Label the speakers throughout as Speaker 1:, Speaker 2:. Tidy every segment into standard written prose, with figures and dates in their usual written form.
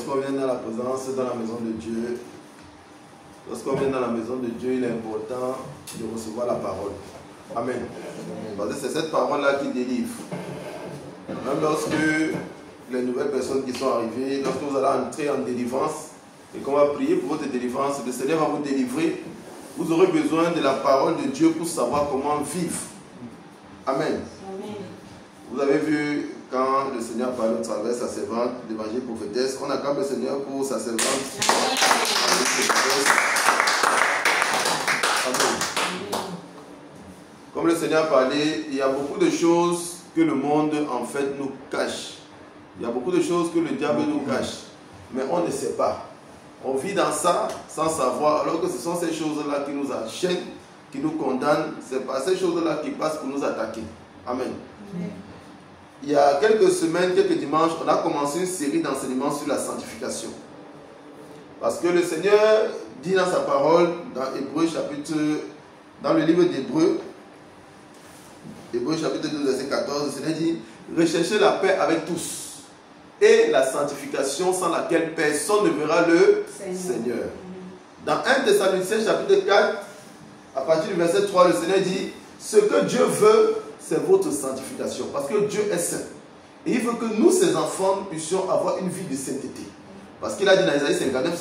Speaker 1: Lorsqu'on vient dans la présence, dans la maison de Dieu, lorsqu'on vient dans la maison de Dieu, il est important de recevoir la parole. Amen. Parce que c'est cette parole-là qui délivre. Même lorsque les nouvelles personnes qui sont arrivées, lorsque vous allez entrer en délivrance et qu'on va prier pour votre délivrance, le Seigneur va vous délivrer. Vous aurez besoin de la parole de Dieu pour savoir comment vivre. Amen. Amen. Vous avez vu quand le Seigneur parlait au travers de sa servante, l'évangile prophétesse, on acclame le Seigneur pour sa servante. Amen. Comme le Seigneur parlait, il y a beaucoup de choses que le monde en fait nous cache. Il y a beaucoup de choses que le diable nous cache. Mais on ne sait pas. On vit dans ça sans savoir, alors que ce sont ces choses-là qui nous enchaînent, qui nous condamnent. Ce n'est pas ces choses-là qui passent pour nous attaquer. Amen. Amen. Il y a quelques semaines, quelques dimanches, on a commencé une série d'enseignements sur la sanctification. Parce que le Seigneur dit dans sa parole, dans Hébreux chapitre, dans le livre d'Hébreux, Hébreux chapitre 12, verset 14, le Seigneur dit, recherchez la paix avec tous et la sanctification sans laquelle personne ne verra le Seigneur. Dans 1 Thessaloniciens chapitre 4, à partir du verset 3, le Seigneur dit, ce que Dieu veut, c'est votre sanctification. Parce que Dieu est saint. Et il veut que nous, ses enfants, puissions avoir une vie de sainteté. Parce qu'il a dit dans Isaïe 59,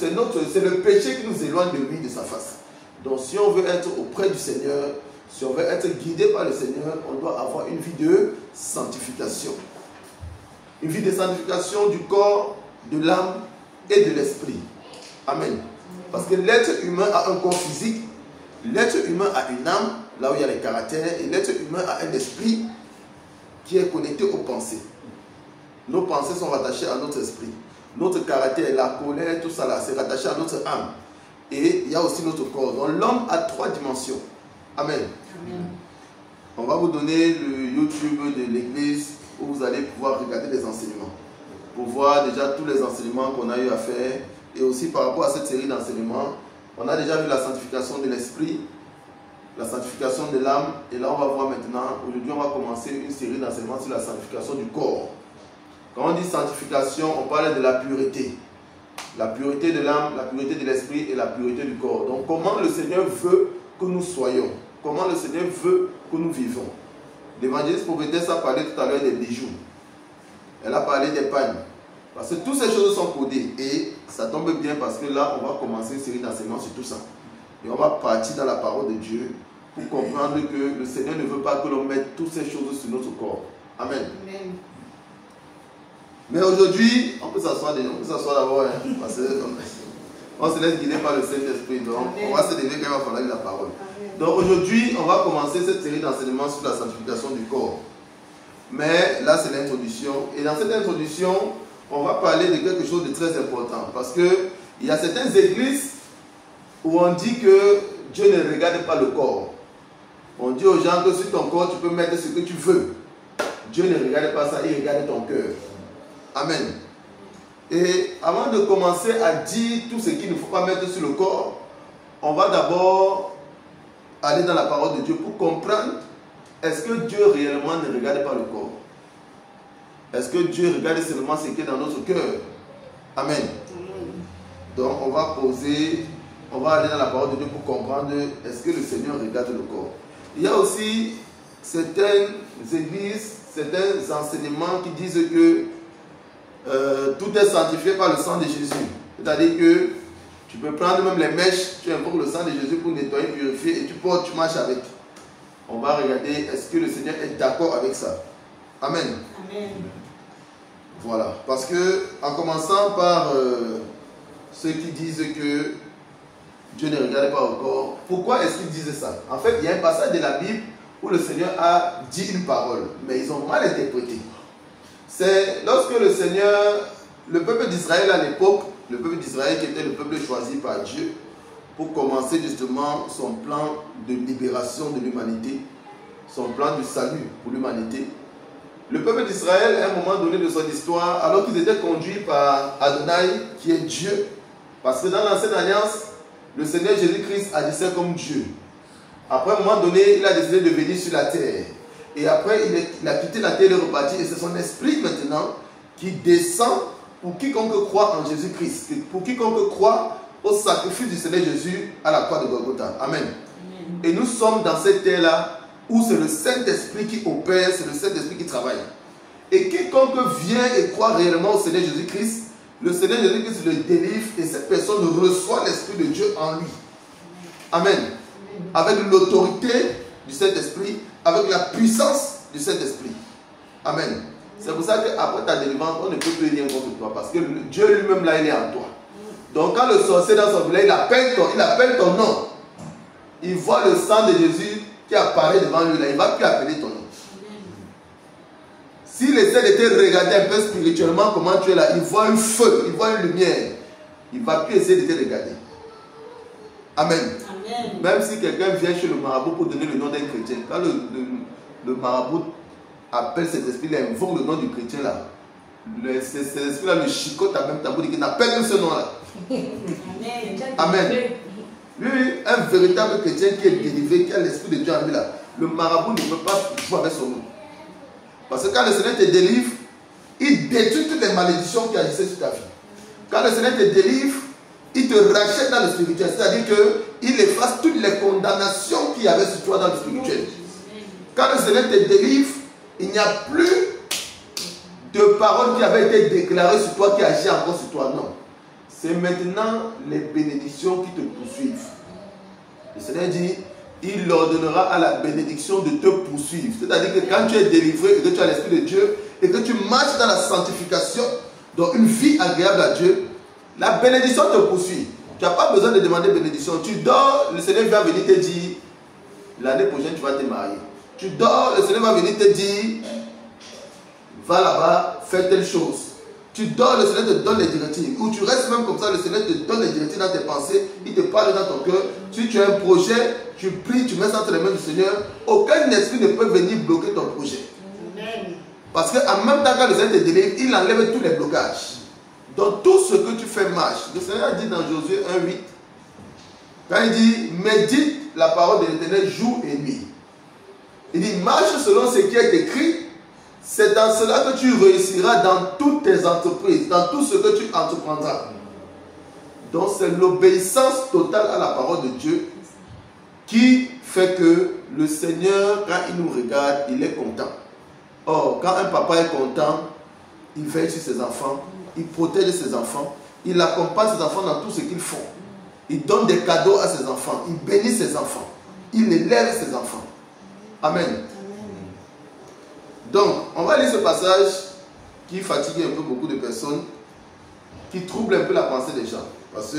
Speaker 1: c'est le péché qui nous éloigne de lui, de sa face. Donc si on veut être auprès du Seigneur, si on veut être guidé par le Seigneur, on doit avoir une vie de sanctification. Une vie de sanctification du corps, de l'âme et de l'esprit. Amen. Parce que l'être humain a un corps physique, l'être humain a une âme, là où il y a les caractères, et l'être humain a un esprit qui est connecté aux pensées. Nos pensées sont rattachées à notre esprit. Notre caractère, la colère, tout ça là, c'est rattaché à notre âme. Et il y a aussi notre corps. Donc l'homme a 3 dimensions. Amen. Amen. On va vous donner le YouTube de l'église où vous allez pouvoir regarder les enseignements. Pour voir déjà tous les enseignements qu'on a eu à faire. Et aussi par rapport à cette série d'enseignements, on a déjà vu la sanctification de l'esprit, la sanctification de l'âme. Et là on va voir maintenant, aujourd'hui on va commencer une série d'enseignements sur la sanctification du corps. Quand on dit sanctification, on parle de la pureté. La pureté de l'âme, la pureté de l'esprit et la pureté du corps. Donc comment le Seigneur veut que nous soyons, comment le Seigneur veut que nous vivons. L'évangéliste prophétesse a parlé tout à l'heure des bijoux. Elle a parlé des pagnes. Parce que toutes ces choses sont codées. Et ça tombe bien parce que là, on va commencer une série d'enseignements sur tout ça. Et on va partir dans la parole de Dieu pour comprendre que le Seigneur ne veut pas que l'on mette toutes ces choses sur notre corps. Amen. Amen. Mais aujourd'hui, on peut s'asseoir d'abord, hein, parce qu'on se laisse guider par le Saint-Esprit. Donc, amen, on va se lever quand il va falloir la parole. Amen. Donc, aujourd'hui, on va commencer cette série d'enseignements sur la sanctification du corps. Mais là, c'est l'introduction. Et dans cette introduction, on va parler de quelque chose de très important. Parce qu'il y a certaines églises où on dit que Dieu ne regarde pas le corps. On dit aux gens que sur ton corps, tu peux mettre ce que tu veux. Dieu ne regarde pas ça, il regarde ton cœur. Amen. Et avant de commencer à dire tout ce qu'il ne faut pas mettre sur le corps, on va d'abord aller dans la parole de Dieu pour comprendre, est-ce que Dieu réellement ne regarde pas le corps? Est-ce que Dieu regarde seulement ce qui est dans notre cœur? Amen. Donc on va aller dans la parole de Dieu pour comprendre, est-ce que le Seigneur regarde le corps? Il y a aussi certaines églises, certains enseignements qui disent que tout est sanctifié par le sang de Jésus. C'est-à-dire que tu peux prendre même les mèches, tu invoques le sang de Jésus pour nettoyer, purifier et tu portes, tu marches avec. On va regarder, est-ce que le Seigneur est d'accord avec ça? Amen. Amen. Voilà. Parce que, en commençant par ceux qui disent que Dieu ne regarde pas au corps, pourquoi est-ce qu'ils disent ça? En fait, il y a un passage de la Bible où le Seigneur a dit une parole, mais ils ont mal interprété. C'est lorsque le Seigneur, le peuple d'Israël à l'époque, le peuple d'Israël qui était le peuple choisi par Dieu pour commencer justement son plan de libération de l'humanité, son plan du salut pour l'humanité. Le peuple d'Israël, à un moment donné de son histoire, alors qu'ils étaient conduits par Adonai, qui est Dieu, parce que dans l'Ancienne Alliance, le Seigneur Jésus-Christ agissait comme Dieu. Après un moment donné, il a décidé de venir sur la terre. Et après, il a quitté la terre et reparti. Et c'est son esprit maintenant qui descend pour quiconque croit en Jésus-Christ, pour quiconque croit au sacrifice du Seigneur Jésus à la croix de Golgotha. Amen. Amen. Et nous sommes dans cette terre-là où c'est le Saint-Esprit qui opère, c'est le Saint-Esprit qui travaille. Et quiconque vient et croit réellement au Seigneur Jésus-Christ, le Seigneur Jésus-Christ le délivre et cette personne reçoit l'Esprit de Dieu en lui. Amen. Avec l'autorité du Saint-Esprit, avec la puissance du Saint-Esprit. Amen. C'est pour ça qu'après ta délivrance, on ne peut plus rien contre toi. Parce que Dieu lui-même, là, il est en toi. Donc quand le sorcier dans son village, il appelle ton nom. Il voit le sang de Jésus qui apparaît devant lui, là. Il ne va plus appeler ton nom. S'il essaie de te regarder un peu spirituellement, comment tu es là, il voit un feu, il voit une lumière. Il ne va plus essayer de te regarder. Amen. Amen. Même si quelqu'un vient chez le marabout pour donner le nom d'un chrétien, quand le marabout appelle cet esprit, il invoque le nom du chrétien là. Cet esprit là le chicote à même tabou, il n'appelle même ce nom là. Amen. Amen. Lui, un véritable chrétien qui est délivré, qui a l'esprit de Dieu en lui là, le marabout ne peut pas jouer avec son nom. Parce que quand le Seigneur te délivre, il détruit toutes les malédictions qui agissaient sur ta vie. Quand le Seigneur te délivre, il te rachète dans le spirituel. C'est-à-dire qu'il efface toutes les condamnations qu'il y avait sur toi dans le spirituel. Quand le Seigneur te délivre, il n'y a plus de paroles qui avaient été déclarées sur toi qui agissent encore sur toi. Non. C'est maintenant les bénédictions qui te poursuivent. Le Seigneur dit, il ordonnera à la bénédiction de te poursuivre. C'est-à-dire que quand tu es délivré et que tu as l'Esprit de Dieu et que tu marches dans la sanctification, dans une vie agréable à Dieu, la bénédiction te poursuit. Tu n'as pas besoin de demander bénédiction. Tu dors, le Seigneur va venir te dire, l'année prochaine tu vas te marier. Tu dors, le Seigneur va venir te dire, va là-bas, fais telle chose. Tu dors, le Seigneur te donne les directives. Ou tu restes même comme ça, le Seigneur te donne les directives dans tes pensées. Il te parle dans ton cœur. Si tu as un projet, tu pries, tu mets ça entre les mains du Seigneur. Aucun esprit ne peut venir bloquer ton projet. Amen. Parce qu'en même temps, quand le Seigneur te délivre, il enlève tous les blocages. Dans tout ce que tu fais marche. Le Seigneur a dit dans Josué 1:8, quand il dit, médite la parole de l'Éternel jour et nuit. Il dit, marche selon ce qui est écrit. C'est dans cela que tu réussiras dans toutes tes entreprises, dans tout ce que tu entreprendras. Donc c'est l'obéissance totale à la parole de Dieu qui fait que le Seigneur, quand il nous regarde, il est content. Or, quand un papa est content, il veille sur ses enfants, il protège ses enfants, il accompagne ses enfants dans tout ce qu'ils font. Il donne des cadeaux à ses enfants, il bénit ses enfants, il élève ses enfants. Amen. Donc, on va lire ce passage qui fatigue un peu beaucoup de personnes, qui trouble un peu la pensée des gens. Parce que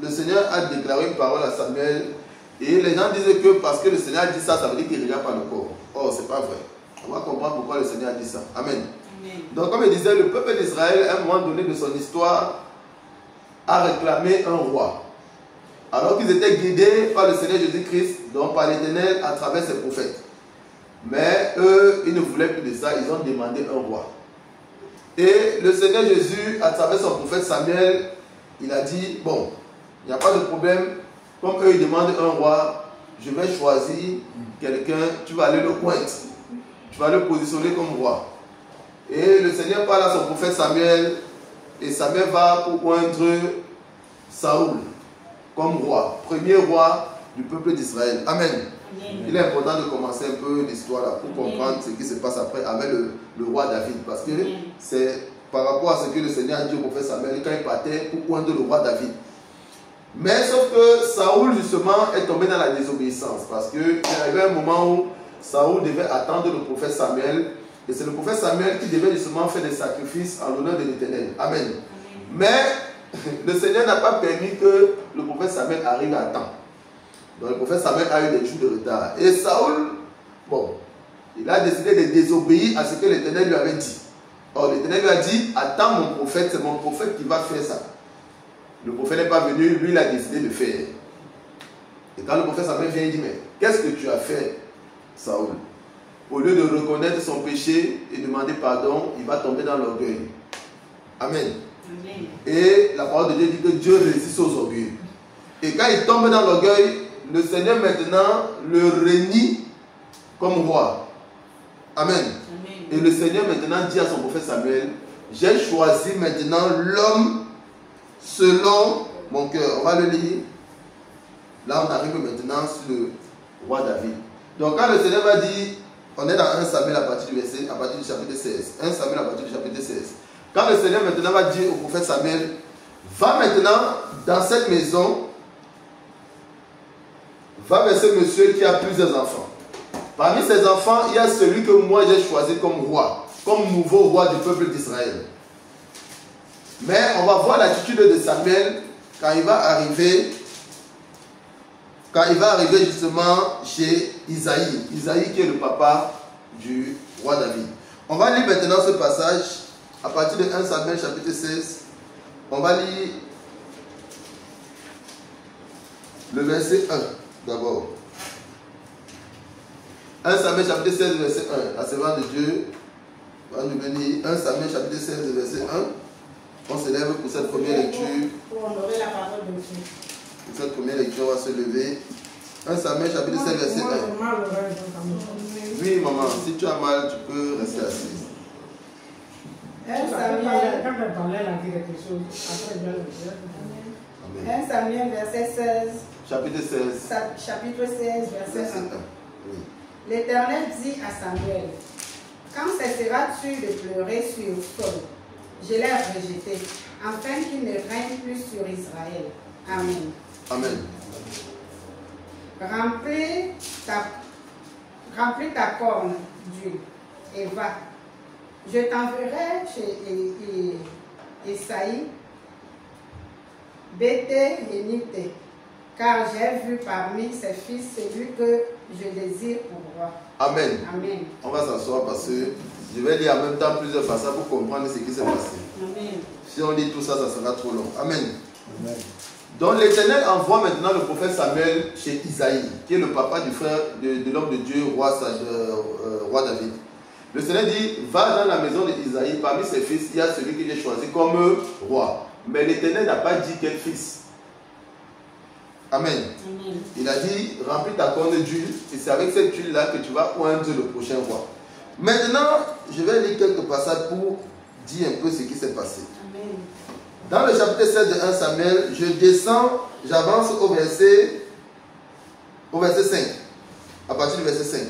Speaker 1: le Seigneur a déclaré une parole à Samuel, et les gens disaient que parce que le Seigneur a dit ça, ça veut dire qu'il ne regarde pas le corps. Or, ce n'est pas vrai. On va comprendre pourquoi le Seigneur a dit ça. Amen. Amen. Donc, comme il disait, le peuple d'Israël, à un moment donné de son histoire, a réclamé un roi. Alors qu'ils étaient guidés par le Seigneur Jésus-Christ, donc par l'Éternel à travers ses prophètes. Mais eux, ils ne voulaient plus de ça, ils ont demandé un roi. Et le Seigneur Jésus, à travers son prophète Samuel, il a dit, bon, il n'y a pas de problème, comme eux ils demandent un roi, je vais choisir quelqu'un, tu vas aller le pointer, tu vas le positionner comme roi. Et le Seigneur parle à son prophète Samuel, et Samuel va pour poindre Saoul comme roi, premier roi du peuple d'Israël. Amen. Il est important de commencer un peu l'histoire là pour comprendre ce qui se passe après avec le roi David. Parce que c'est par rapport à ce que le Seigneur a dit au prophète Samuel quand il partait pour poindre le roi David. Mais sauf que Saoul justement est tombé dans la désobéissance. Parce qu'il y avait un moment où Saoul devait attendre le prophète Samuel. Et c'est le prophète Samuel qui devait justement faire des sacrifices en l'honneur de l'Éternel. Amen. Mais le Seigneur n'a pas permis que le prophète Samuel arrive à temps. Donc le prophète Samuel a eu des jours de retard. Et Saoul, bon, il a décidé de désobéir à ce que l'Éternel lui avait dit. Or l'Éternel lui a dit, attends mon prophète, c'est mon prophète qui va faire ça. Le prophète n'est pas venu, lui il a décidé de faire. Et quand le prophète Samuel vient, il dit, mais qu'est-ce que tu as fait, Saoul? Au lieu de reconnaître son péché et demander pardon, il va tomber dans l'orgueil. Amen. Amen. Et la parole de Dieu dit que Dieu résiste aux orgueils. Et quand il tombe dans l'orgueil, le Seigneur maintenant le renie comme roi. Amen. Amen. Et le Seigneur maintenant dit à son prophète Samuel, j'ai choisi maintenant l'homme selon mon cœur. On va le lire. Là, on arrive maintenant sur le roi David. Donc, quand le Seigneur va dire, on est dans 1 Samuel à partir du chapitre 16. 1 Samuel à partir du chapitre 16. Quand le Seigneur maintenant va dire au prophète Samuel, va maintenant dans cette maison, va vers ce monsieur qui a plusieurs enfants. Parmi ces enfants, il y a celui que moi j'ai choisi comme roi, comme nouveau roi du peuple d'Israël. Mais on va voir l'attitude de Samuel quand il va arriver justement chez Isaïe. Isaïe qui est le papa du roi David. On va lire maintenant ce passage à partir de 1 Samuel chapitre 16. On va lire le verset 1 d'abord. 1 Samuel chapitre 16 verset 1. La servante de Dieu va nous venir. 1 Samuel chapitre 16 verset 1. On se lève pour cette première lecture.
Speaker 2: Pour honorer la parole de Dieu.
Speaker 1: Pour cette première lecture, on va se lever. 1 Samuel chapitre 16 verset 1. Oui, maman, si tu as mal, tu peux rester assise.
Speaker 2: 1 Samuel verset 16.
Speaker 1: Chapitre 16.
Speaker 2: Chapitre 16 verset 1.
Speaker 1: Oui.
Speaker 2: L'Éternel dit à Samuel, quand cesseras-tu de pleurer sur Saul? Je l'ai rejeté, afin qu'il ne règne plus sur Israël. Amen.
Speaker 1: Amen.
Speaker 2: Remplis ta corne d'huile et va. Je t'enverrai chez Esaïe, Béthé et Nité, car j'ai vu parmi ses fils celui que je désire pour roi.
Speaker 1: Amen.
Speaker 2: Amen.
Speaker 1: On va s'asseoir parce que je vais lire en même temps plusieurs passages pour comprendre ce qui s'est passé.
Speaker 2: Amen.
Speaker 1: Si on lit tout ça, ça sera trop long. Amen. Amen. Donc l'Éternel envoie maintenant le prophète Samuel chez Isaïe, qui est le papa du frère de l'homme de Dieu, roi David. Le Seigneur dit, va dans la maison d'Isaïe, parmi ses fils, il y a celui que j'ai choisi comme roi. Mais l'Éternel n'a pas dit quel fils. Amen. Amen. Il a dit, remplis ta corne d'huile, et c'est avec cette huile-là que tu vas oindre le prochain roi. Maintenant, je vais lire quelques passages pour dire un peu ce qui s'est passé. Amen. Dans le chapitre 16 de 1 Samuel, je descends, j'avance au verset 5, à partir du verset 5.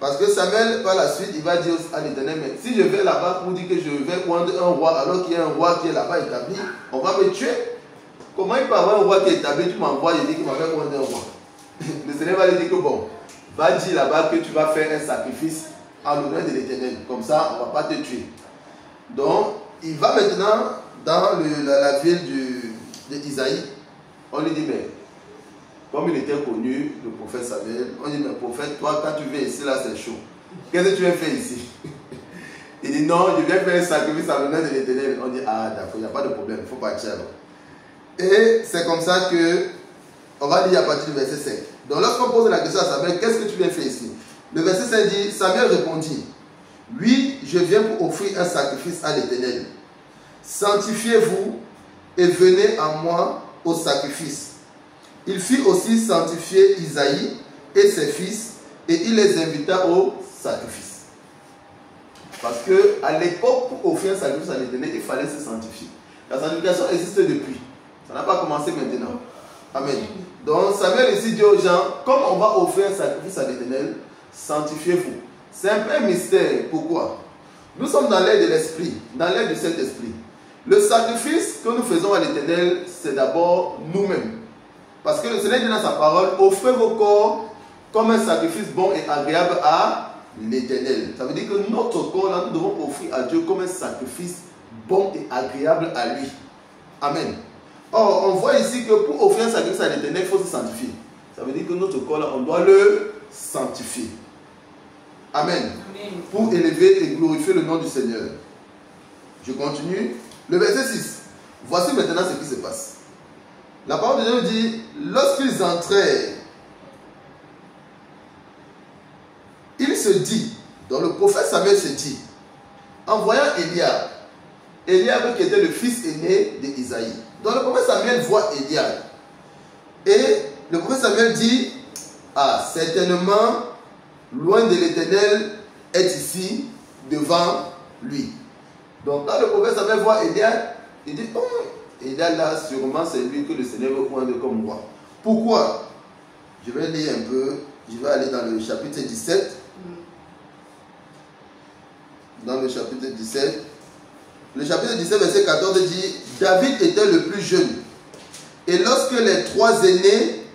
Speaker 1: Parce que Samuel, par la suite, il va dire à l'Éternel, mais si je vais là-bas pour dire que je vais oindre un roi, alors qu'il y a un roi qui est là-bas établi, on va me tuer. Comment il peut avoir un roi qui est établi, tu m'envoies, il dit qu'il m'a fait oindre un roi. Le Seigneur va lui dire que bon, va dire là-bas que tu vas faire un sacrifice en l'honneur de l'Éternel. Comme ça, on ne va pas te tuer. Donc, il va maintenant dans la ville d'Isaïe. On lui dit, mais comme il était connu, le prophète Samuel, on dit, mais prophète, toi, quand tu viens ici, là, c'est chaud. Qu'est-ce que tu viens faire ici? Il dit, non, je viens faire un sacrifice en l'honneur de l'Éternel. On dit, ah, d'accord, il n'y a pas de problème, il faut partir alors. Et c'est comme ça que on va lire à partir du verset 5. Donc lorsqu'on pose la question à Samuel, qu'est-ce que tu viens faire ici? Le verset 5 dit, Samuel répondit, oui, je viens pour offrir un sacrifice à l'Éternel. Sanctifiez-vous et venez à moi au sacrifice. Il fit aussi sanctifier Isaïe et ses fils et il les invita au sacrifice. Parce qu'à l'époque, pour offrir un sacrifice à l'Éternel, il fallait se sanctifier. La sanctification existe depuis. Ça n'a pas commencé maintenant. Amen. Donc Samuel ici dit aux gens, comme on va offrir un sacrifice à l'Éternel, sanctifiez-vous. C'est un peu un mystère. Pourquoi? Nous sommes dans l'ère de l'Esprit, dans l'ère du Saint-Esprit. Le sacrifice que nous faisons à l'Éternel, c'est d'abord nous-mêmes. Parce que le Seigneur dit dans sa parole, offrez vos corps comme un sacrifice bon et agréable à l'Éternel. Ça veut dire que notre corps, là, nous devons offrir à Dieu comme un sacrifice bon et agréable à lui. Amen. Or, on voit ici que pour offrir un sacrifice à l'Éternel, il faut se sanctifier. Ça veut dire que notre corps, là, on doit le sanctifier. Amen. Amen. Pour élever et glorifier le nom du Seigneur. Je continue. Le verset 6. Voici maintenant ce qui se passe. La parole de Dieu dit, lorsqu'ils entrèrent, il se dit, donc le prophète Samuel se dit, en voyant Eliab qui était le fils aîné d'Isaïe. Donc le prophète Samuel voit Eliab. Et le prophète Samuel dit, ah, certainement, loin de l'Éternel est ici, devant lui. Donc quand le prophète Samuel voit Élia, il dit, oh, Élia là, sûrement c'est lui que le Seigneur veut prendre comme roi. Pourquoi? Je vais lire un peu, je vais aller dans le chapitre 17. Dans le chapitre 17. Le chapitre 17, verset 14 dit, David était le plus jeune. Et lorsque les 3 aînés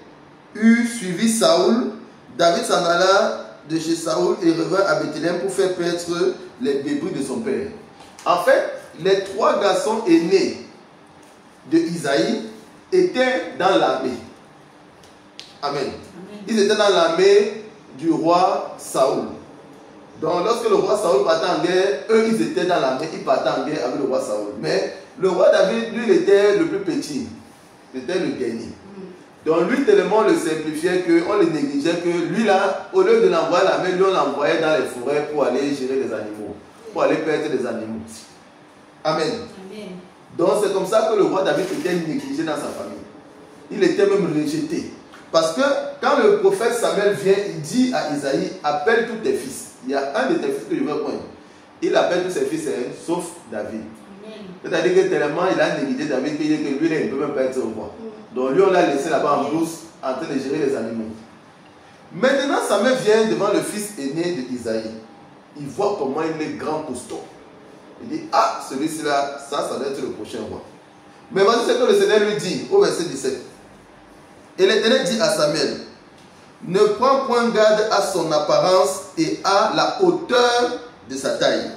Speaker 1: eurent suivi Saoul, David s'en alla de chez Saoul et revint à Bethléem pour faire paître les bébés de son père. En fait, les 3 garçons aînés de Isaïe étaient dans l'armée. Amen. Ils étaient dans l'armée du roi Saoul. Donc lorsque le roi Saoul partait en guerre, eux ils étaient dans l'armée, ils partaient en guerre avec le roi Saoul. Mais le roi David, lui, il était le plus petit. Il était le dernier. Donc lui, tellement on le simplifiait qu'on le négligeait que lui là, au lieu de l'envoyer à l'armée, lui on l'envoyait dans les forêts pour aller gérer les animaux, pour aller perdre les animaux. Amen. Amen. Donc c'est comme ça que le roi David était négligé dans sa famille. Il était même rejeté. Parce que quand le prophète Samuel vient, il dit à Isaïe, appelle tous tes fils. Il y a un de tes fils que je veux prendre. Il appelle tous ses fils, sauf David. C'est-à-dire que tellement il a négligé David qu'il dit que lui, il ne peut même pas être au roi. Donc lui, on l'a laissé là-bas en brousse, en train de gérer les animaux. Maintenant, Samuel vient devant le fils aîné d'Isaïe. Il voit comment il est grand, costaud. Il dit, ah, celui-ci là, ça doit être le prochain roi. Mais voici ce que le Seigneur lui dit au verset 17. Et l'Éternel dit à Samuel, ne prends point garde à son apparence et à la hauteur de sa taille,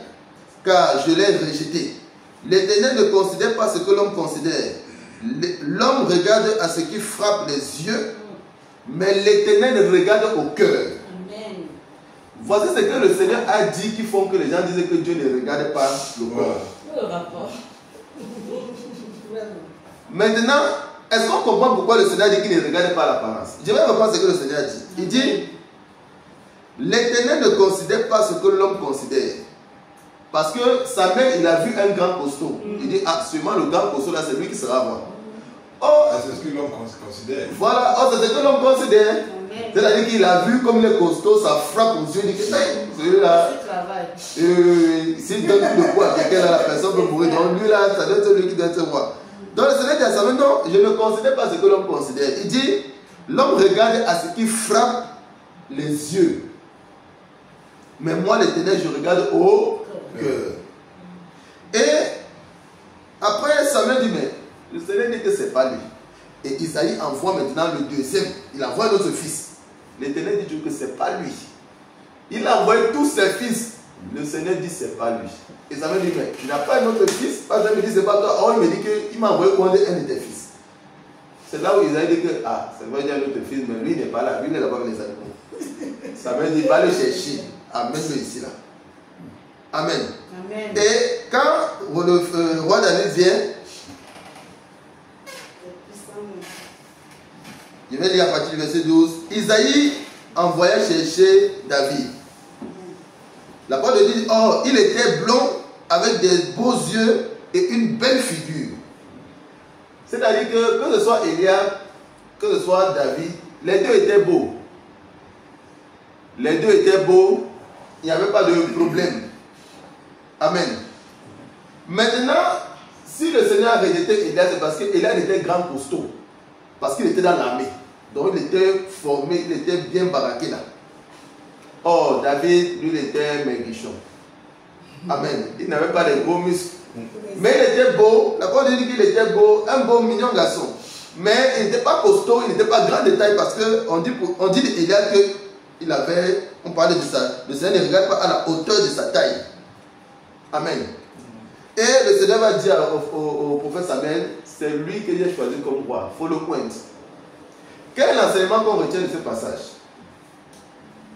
Speaker 1: car je l'ai rejeté. L'Éternel ne considère pas ce que l'homme considère. L'homme regarde à ce qui frappe les yeux, mais l'Éternel regarde au cœur. Amen. Voici ce que le Seigneur a dit qui font que les gens disent que Dieu ne regarde pas le corps. Maintenant, est-ce qu'on comprend pourquoi le Seigneur dit qu'il ne regarde pas l'apparence? Je vais reprendre ce que le Seigneur dit. Il dit, l'Éternel ne considère pas ce que l'homme considère. Parce que Samuel, il a vu un grand costaud. Il dit, ah, sûrement le grand costaud là, c'est lui qui sera roi. Oh, c'est ce que l'homme considère. Voilà, oh, c'est ce que l'homme considère. C'est-à-dire qu'il a vu comme les costauds, ça frappe aux yeux. Il dit que celui-là, s'il donne tout le poids à quelqu'un, la personne peut mourir. Donc lui là, ça doit être lui qui doit être roi. Donc le Seigneur dit à Samuel, non, je ne considère pas ce que l'homme considère. Il dit, l'homme regarde à ce qui frappe les yeux. Mais moi, l'Éternel, je regarde au cœur. Et après, Samuel dit, mais le Seigneur dit que ce n'est pas lui. Et Isaïe envoie maintenant le deuxième. Il envoie notre fils. L'Éternel dit que ce n'est pas lui. Il a envoyé tous ses fils. Le Seigneur dit ce n'est pas lui. Et Samuel dit, mais tu n'as pas un autre fils? Pas me dit, c'est pas toi. Oh, il me dit qu'il m'a envoyé prendre un de tes fils. C'est là où Isaïe dit que, ah, c'est vrai, il y a un autre fils, mais lui, il n'est pas là. Lui, il n'est là-bas avec les animaux. Samuel dit, va le chercher. Amène-le ici, là. Amen. Amen. Et quand le roi David vient, je vais lire à partir du verset 12. Isaïe envoya chercher David. La parole de Dieu dit, oh, il était blond avec des beaux yeux et une belle figure. C'est-à-dire que ce soit Élia, que ce soit David, les deux étaient beaux. Les deux étaient beaux, il n'y avait pas de problème. Amen. Maintenant, si le Seigneur a rejeté Élia, c'est parce qu'Élia était grand costaud. Parce qu'il était dans l'armée. Donc il était formé, il était bien baraqué là. Or, David, lui, il était maigrichon. Amen. Il n'avait pas de gros muscles. Mais il était beau. La parole dit qu'il était beau, un beau, mignon garçon. Mais il n'était pas costaud, il n'était pas grand de taille parce qu'on dit d'Élia qu'il avait, on parlait de ça. Le Seigneur ne regarde pas à la hauteur de sa taille. Amen. Et le Seigneur va dire au prophète Samuel, c'est lui que j'ai choisi comme roi. Il faut le pointer. Quel est l'enseignement qu'on retient de ce passage?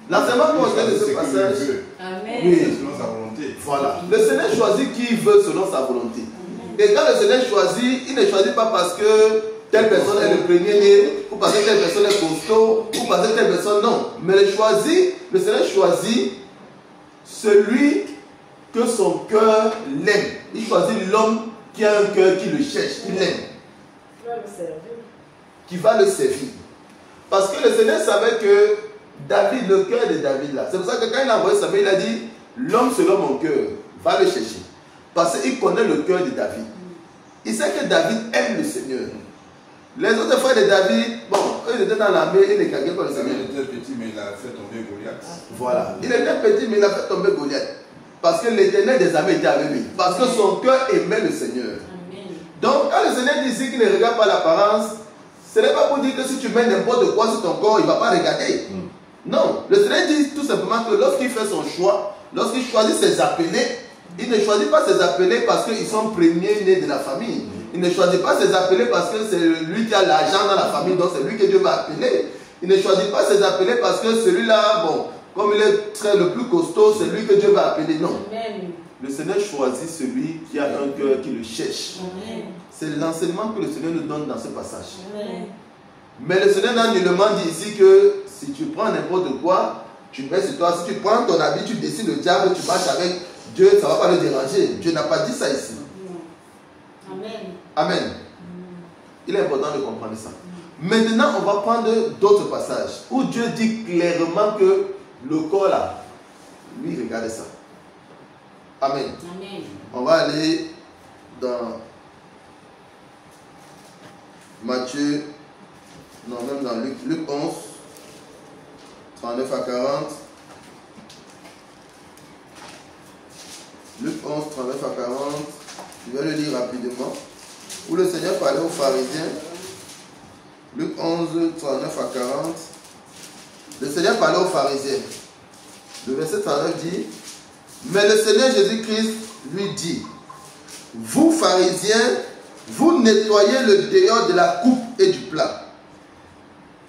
Speaker 1: L'enseignement qu'on retient de ce passage,
Speaker 2: Amen.
Speaker 1: Oui, selon sa volonté. Voilà. Le Seigneur choisit qui il veut selon sa volonté. Amen. Et quand le Seigneur choisit, il ne choisit pas parce que telle personne est le premier-né, ou parce que telle personne est costaud, ou parce que telle personne non. Mais le Seigneur choisit celui que son cœur l'aime. Il choisit l'homme qui a un cœur qui le cherche, qui l'aime. Qui va le servir. Parce que le Seigneur savait que David, le cœur de David là, c'est pour ça que quand il a envoyé Samuel, il a dit, l'homme selon mon cœur, va le chercher. Parce qu'il connaît le cœur de David. Il sait que David aime le Seigneur. Les autres frères de David, bon, eux ils étaient dans l'armée, ils ne gagnaient pas le Seigneur.
Speaker 3: Il était petit, mais il a fait tomber Goliath.
Speaker 1: Voilà. Il était petit, mais il a fait tomber Goliath. Parce que l'Éternel des armées était avec lui. Parce que son cœur aimait le Seigneur.
Speaker 2: Amen.
Speaker 1: Donc, quand le Seigneur dit ici qu'il ne regarde pas l'apparence, ce n'est pas pour dire que si tu mets n'importe quoi sur ton corps, il ne va pas regarder. Non. Le Seigneur dit tout simplement que lorsqu'il fait son choix, lorsqu'il choisit ses appelés, il ne choisit pas ses appelés parce qu'ils sont premiers nés de la famille. Il ne choisit pas ses appelés parce que c'est lui qui a l'argent dans la famille, donc c'est lui que Dieu va appeler. Il ne choisit pas ses appelés parce que celui-là, bon, comme il est le plus costaud, c'est lui que Dieu va appeler. Non.
Speaker 2: Amen.
Speaker 1: Le Seigneur choisit celui qui a un cœur qui le cherche.
Speaker 2: Amen.
Speaker 1: C'est l'enseignement que le Seigneur nous donne dans ce passage.
Speaker 2: Amen.
Speaker 1: Mais le Seigneur n'a nullement dit ici que si tu prends n'importe quoi, tu mets sur toi. Si tu prends ton habit, tu dessines le diable, tu marches avec Dieu, ça ne va pas le déranger. Dieu n'a pas dit ça ici.
Speaker 2: Amen.
Speaker 1: Amen. Il est important de comprendre ça. Maintenant, on va prendre d'autres passages où Dieu dit clairement que le corps là, lui, regardez ça. Amen.
Speaker 2: Amen.
Speaker 1: On va aller dans Matthieu, non, même dans Luc 11, 39 à 40. Luc 11, 39 à 40. Je vais le lire rapidement. Où le Seigneur parlait aux pharisiens. Luc 11, 39 à 40. Le Seigneur parlait aux pharisiens. Le verset 39 dit: mais le Seigneur Jésus-Christ lui dit: vous pharisiens, vous nettoyez le dehors de la coupe et du plat,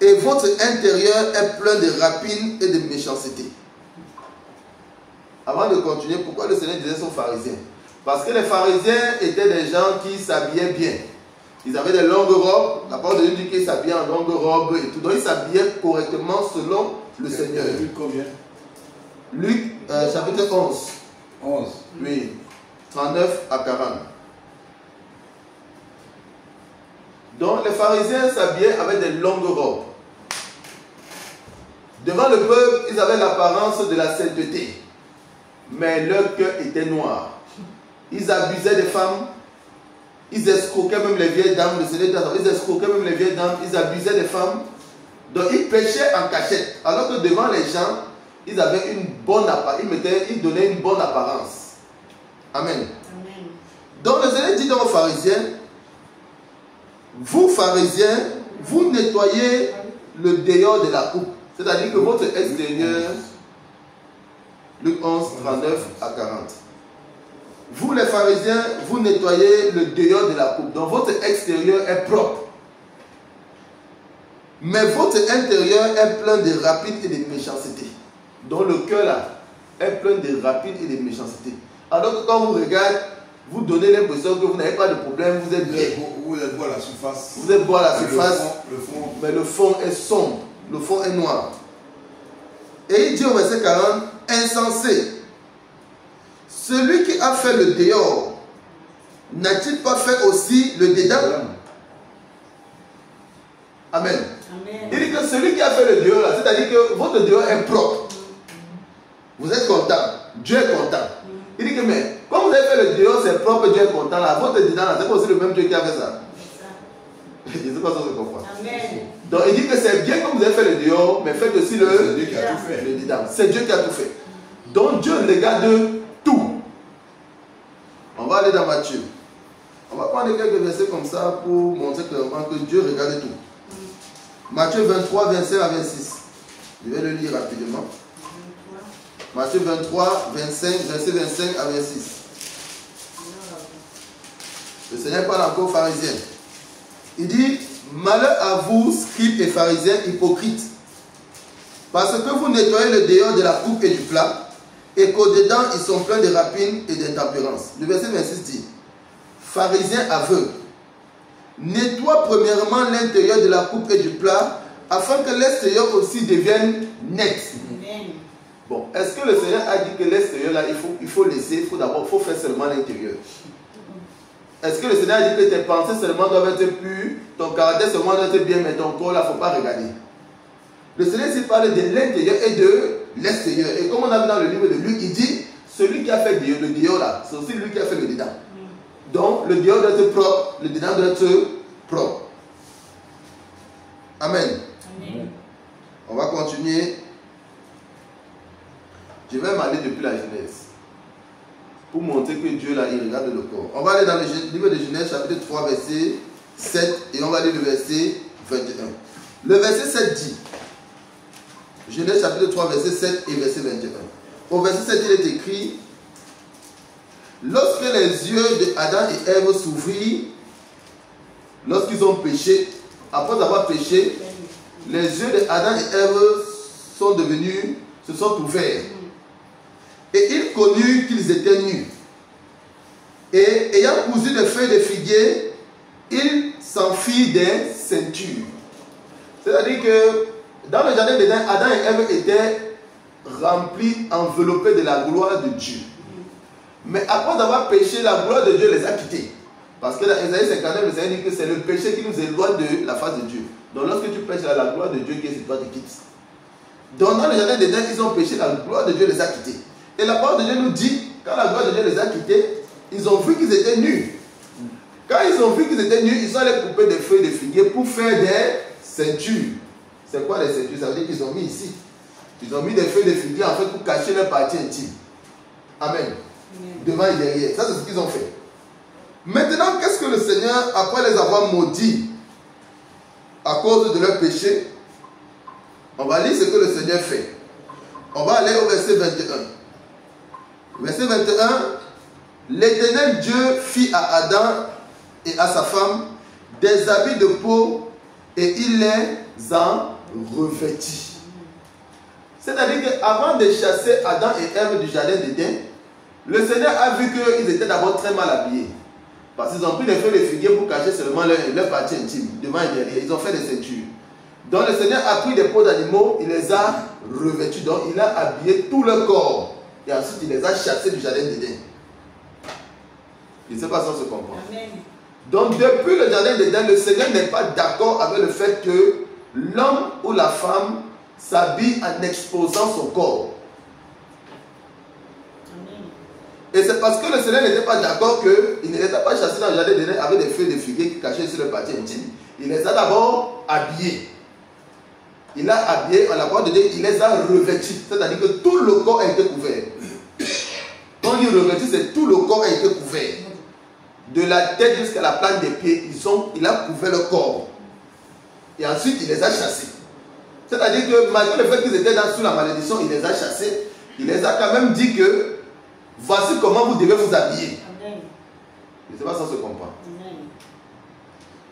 Speaker 1: et votre intérieur est plein de rapines et de méchanceté. Avant de continuer, pourquoi le Seigneur disait ça aux pharisiens? Parce que les pharisiens étaient des gens qui s'habillaient bien. Ils avaient des longues robes. La parole de Dieu dit qu'ils s'habillaient en longues robes et tout. Donc ils s'habillaient correctement selon le Seigneur.
Speaker 3: Luc combien?
Speaker 1: Luc chapitre 11.
Speaker 3: 11.
Speaker 1: Oui. 39 à 40. Donc les pharisiens s'habillaient avec des longues robes. Devant le peuple, ils avaient l'apparence de la sainteté. Mais leur cœur était noir. Ils abusaient des femmes. Ils escroquaient même les vieilles dames. Ils escroquaient même les vieilles dames. Ils abusaient des femmes. Donc ils péchaient en cachette. Alors que devant les gens, ils avaient une bonne apparence. Ils donnaient une bonne apparence. Amen.
Speaker 2: Amen.
Speaker 1: Donc le Seigneur dit aux pharisiens: vous pharisiens, vous nettoyez le dehors de la coupe. C'est-à-dire que votre extérieur, Luc 11, 39 à 40. Vous les pharisiens, vous nettoyez le dehors de la coupe. Donc votre extérieur est propre. Mais votre intérieur est plein de rapines et de méchanceté. Donc le cœur là est plein de rapines et de méchanceté. Alors que quand vous regardez, vous donnez l'impression que vous n'avez pas de problème, vous êtes bien.
Speaker 3: Vous êtes beau à la surface.
Speaker 1: Vous êtes beau à la surface,
Speaker 3: le fond.
Speaker 1: mais le fond est sombre, le fond est noir. Et il dit au verset 40, insensé, celui qui a fait le dehors, n'a-t-il pas fait aussi le dedans? Amen.
Speaker 2: Amen.
Speaker 1: Il dit que celui qui a fait le dehors, c'est-à-dire que votre dehors est propre. Vous êtes content, Dieu est content. Il dit que mais, comme vous avez fait le dehors, c'est propre, Dieu est content. Là, votre dedans, c'est pas aussi le même Dieu qui a fait ça. Je ne sais pas si vous comprenez.
Speaker 2: Amen.
Speaker 1: Donc il dit que c'est bien comme vous avez fait le dehors, mais faites aussi
Speaker 3: C'est Dieu qui a tout fait.
Speaker 1: le dedans. C'est Dieu qui a tout fait. Donc Dieu regarde tout. On va aller dans Matthieu. On va prendre quelques versets comme ça pour montrer clairement que Dieu regarde tout. Matthieu 23, 25 à 26. Je vais le lire rapidement. Matthieu 23, 25, verset 25 à 26. Le Seigneur parle encore aux pharisiens. Il dit: malheur à vous, scribes et pharisiens hypocrites, parce que vous nettoyez le dehors de la coupe et du plat, et qu'au-dedans ils sont pleins de rapines et d'intempérance. Le verset 26 dit: pharisiens aveugles, nettoie premièrement l'intérieur de la coupe et du plat, afin que l'extérieur aussi devienne net.
Speaker 2: Amen.
Speaker 1: Bon, est-ce que le Seigneur a dit que l'extérieur là, il faut laisser, il faut faire seulement l'intérieur? Est-ce que le Seigneur a dit que tes pensées seulement doivent être pures, ton caractère seulement doit être bien, mais ton corps là, il ne faut pas regarder? Le Seigneur ici parle de l'intérieur et de l'extérieur. Et comme on a vu dans le livre de Luc, il dit: celui qui a fait le dehors là, c'est aussi lui qui a fait le dedans. Donc le dehors doit être propre, le dedans doit être propre. Amen.
Speaker 2: Amen.
Speaker 1: On va continuer. Je vais m'aller depuis la Genèse pour montrer que Dieu là, il regarde le corps. On va aller dans le livre de Genèse chapitre 3 verset 7 et on va lire le verset 21. Le verset 7 dit, Genèse chapitre 3 verset 7 et verset 21. Au verset 7 il est écrit, lorsque les yeux d'Adam et Ève s'ouvrirent, lorsqu'ils ont péché, après avoir péché, les yeux d'Adam et Ève se sont ouverts. Et ils connurent qu'ils étaient nus. Et ayant cousu des feuilles de figuier, ils s'enfirent des ceintures. C'est-à-dire que dans le jardin d'Éden, Adam et Ève étaient remplis, enveloppés de la gloire de Dieu. Mais après avoir péché, la gloire de Dieu les a quittés. Parce que dans Ésaïe 59, le Seigneur dit que c'est le péché qui nous éloigne de la face de Dieu. Donc lorsque tu pêches, la gloire de Dieu qui est sur toi te quitte. Donc dans le jardin d'Éden, ils ont péché, la gloire de Dieu les a quittés. Et la parole de Dieu nous dit, quand la gloire de Dieu les a quittés, ils ont vu qu'ils étaient nus. Quand ils ont vu qu'ils étaient nus, ils sont allés couper des feuilles de figuier pour faire des ceintures. C'est quoi les ceintures? Ça veut dire qu'ils ont mis ici. Ils ont mis des feuilles de figuier en fait pour cacher leur partie intime. Amen. Devant et derrière. Ça, c'est ce qu'ils ont fait. Maintenant, qu'est-ce que le Seigneur, après les avoir maudits à cause de leur péché, on va lire ce que le Seigneur fait. On va aller au verset 21. Verset 21. L'Éternel Dieu fit à Adam et à sa femme des habits de peau et il les en revêtit. C'est-à-dire qu'avant de chasser Adam et Ève du jardin d'Éden, le Seigneur a vu qu'ils étaient d'abord très mal habillés. Parce qu'ils ont pris des feuilles de figuier pour cacher seulement leur partie intime, devant et derrière. Ils ont fait des ceintures. Donc le Seigneur a pris des peaux d'animaux, il les a revêtus. Donc il a habillé tout leur corps. Et ensuite il les a chassés du jardin d'Éden. Je ne sais pas si on se comprend. Amen. Donc depuis le jardin d'Éden, le Seigneur n'est pas d'accord avec le fait que l'homme ou la femme s'habille en exposant son corps. Et c'est parce que le Seigneur n'était pas d'accord qu'il ne les a pas chassés dans le jardin d'Éden avec des feuilles de figuier qui cachaient sur le partie intime. Il les a d'abord habillés. Il a habillé, en la parole de Dieu, il les a revêtus. C'est-à-dire que tout le corps a été couvert. Quand il revêtit, c'est tout le corps a été couvert. De la tête jusqu'à la plante des pieds, il a couvert le corps. Et ensuite, il les a chassés. C'est-à-dire que malgré le fait qu'ils étaient sous la malédiction, il les a chassés. Il les a quand même dit que voici comment vous devez vous habiller. Amen. Je ne sais pas si on se comprend.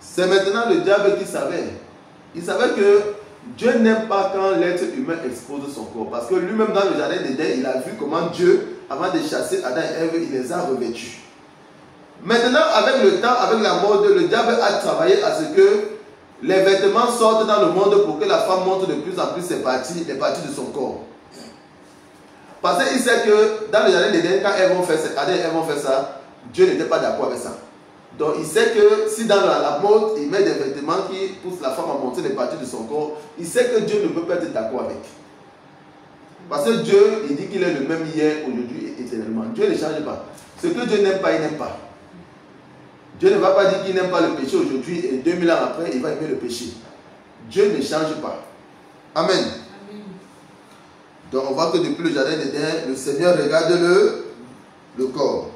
Speaker 1: C'est maintenant le diable qui savait. Il savait que Dieu n'aime pas quand l'être humain expose son corps. Parce que lui-même dans le jardin d'Éden, il a vu comment Dieu, avant de chasser Adam et Ève, il les a revêtus. Maintenant, avec le temps, avec la mode, le diable a travaillé à ce que les vêtements sortent dans le monde pour que la femme montre de plus en plus les parties de son corps. Parce qu'il sait que dans le jardin d'Éden, quand Adam et Ève vont faire ça, Dieu n'était pas d'accord avec ça. Donc il sait que si dans la mode, il met des vêtements qui poussent la femme à montrer les parties de son corps, il sait que Dieu ne peut pas être d'accord avec. Parce que Dieu, il dit qu'il est le même hier, aujourd'hui et éternellement. Dieu ne change pas. Ce que Dieu n'aime pas, il n'aime pas. Dieu ne va pas dire qu'il n'aime pas le péché aujourd'hui et 2000 ans après, il va aimer le péché. Dieu ne change pas. Amen. Amen. Donc on voit que depuis le jardin d'Éden, le Seigneur regarde le corps.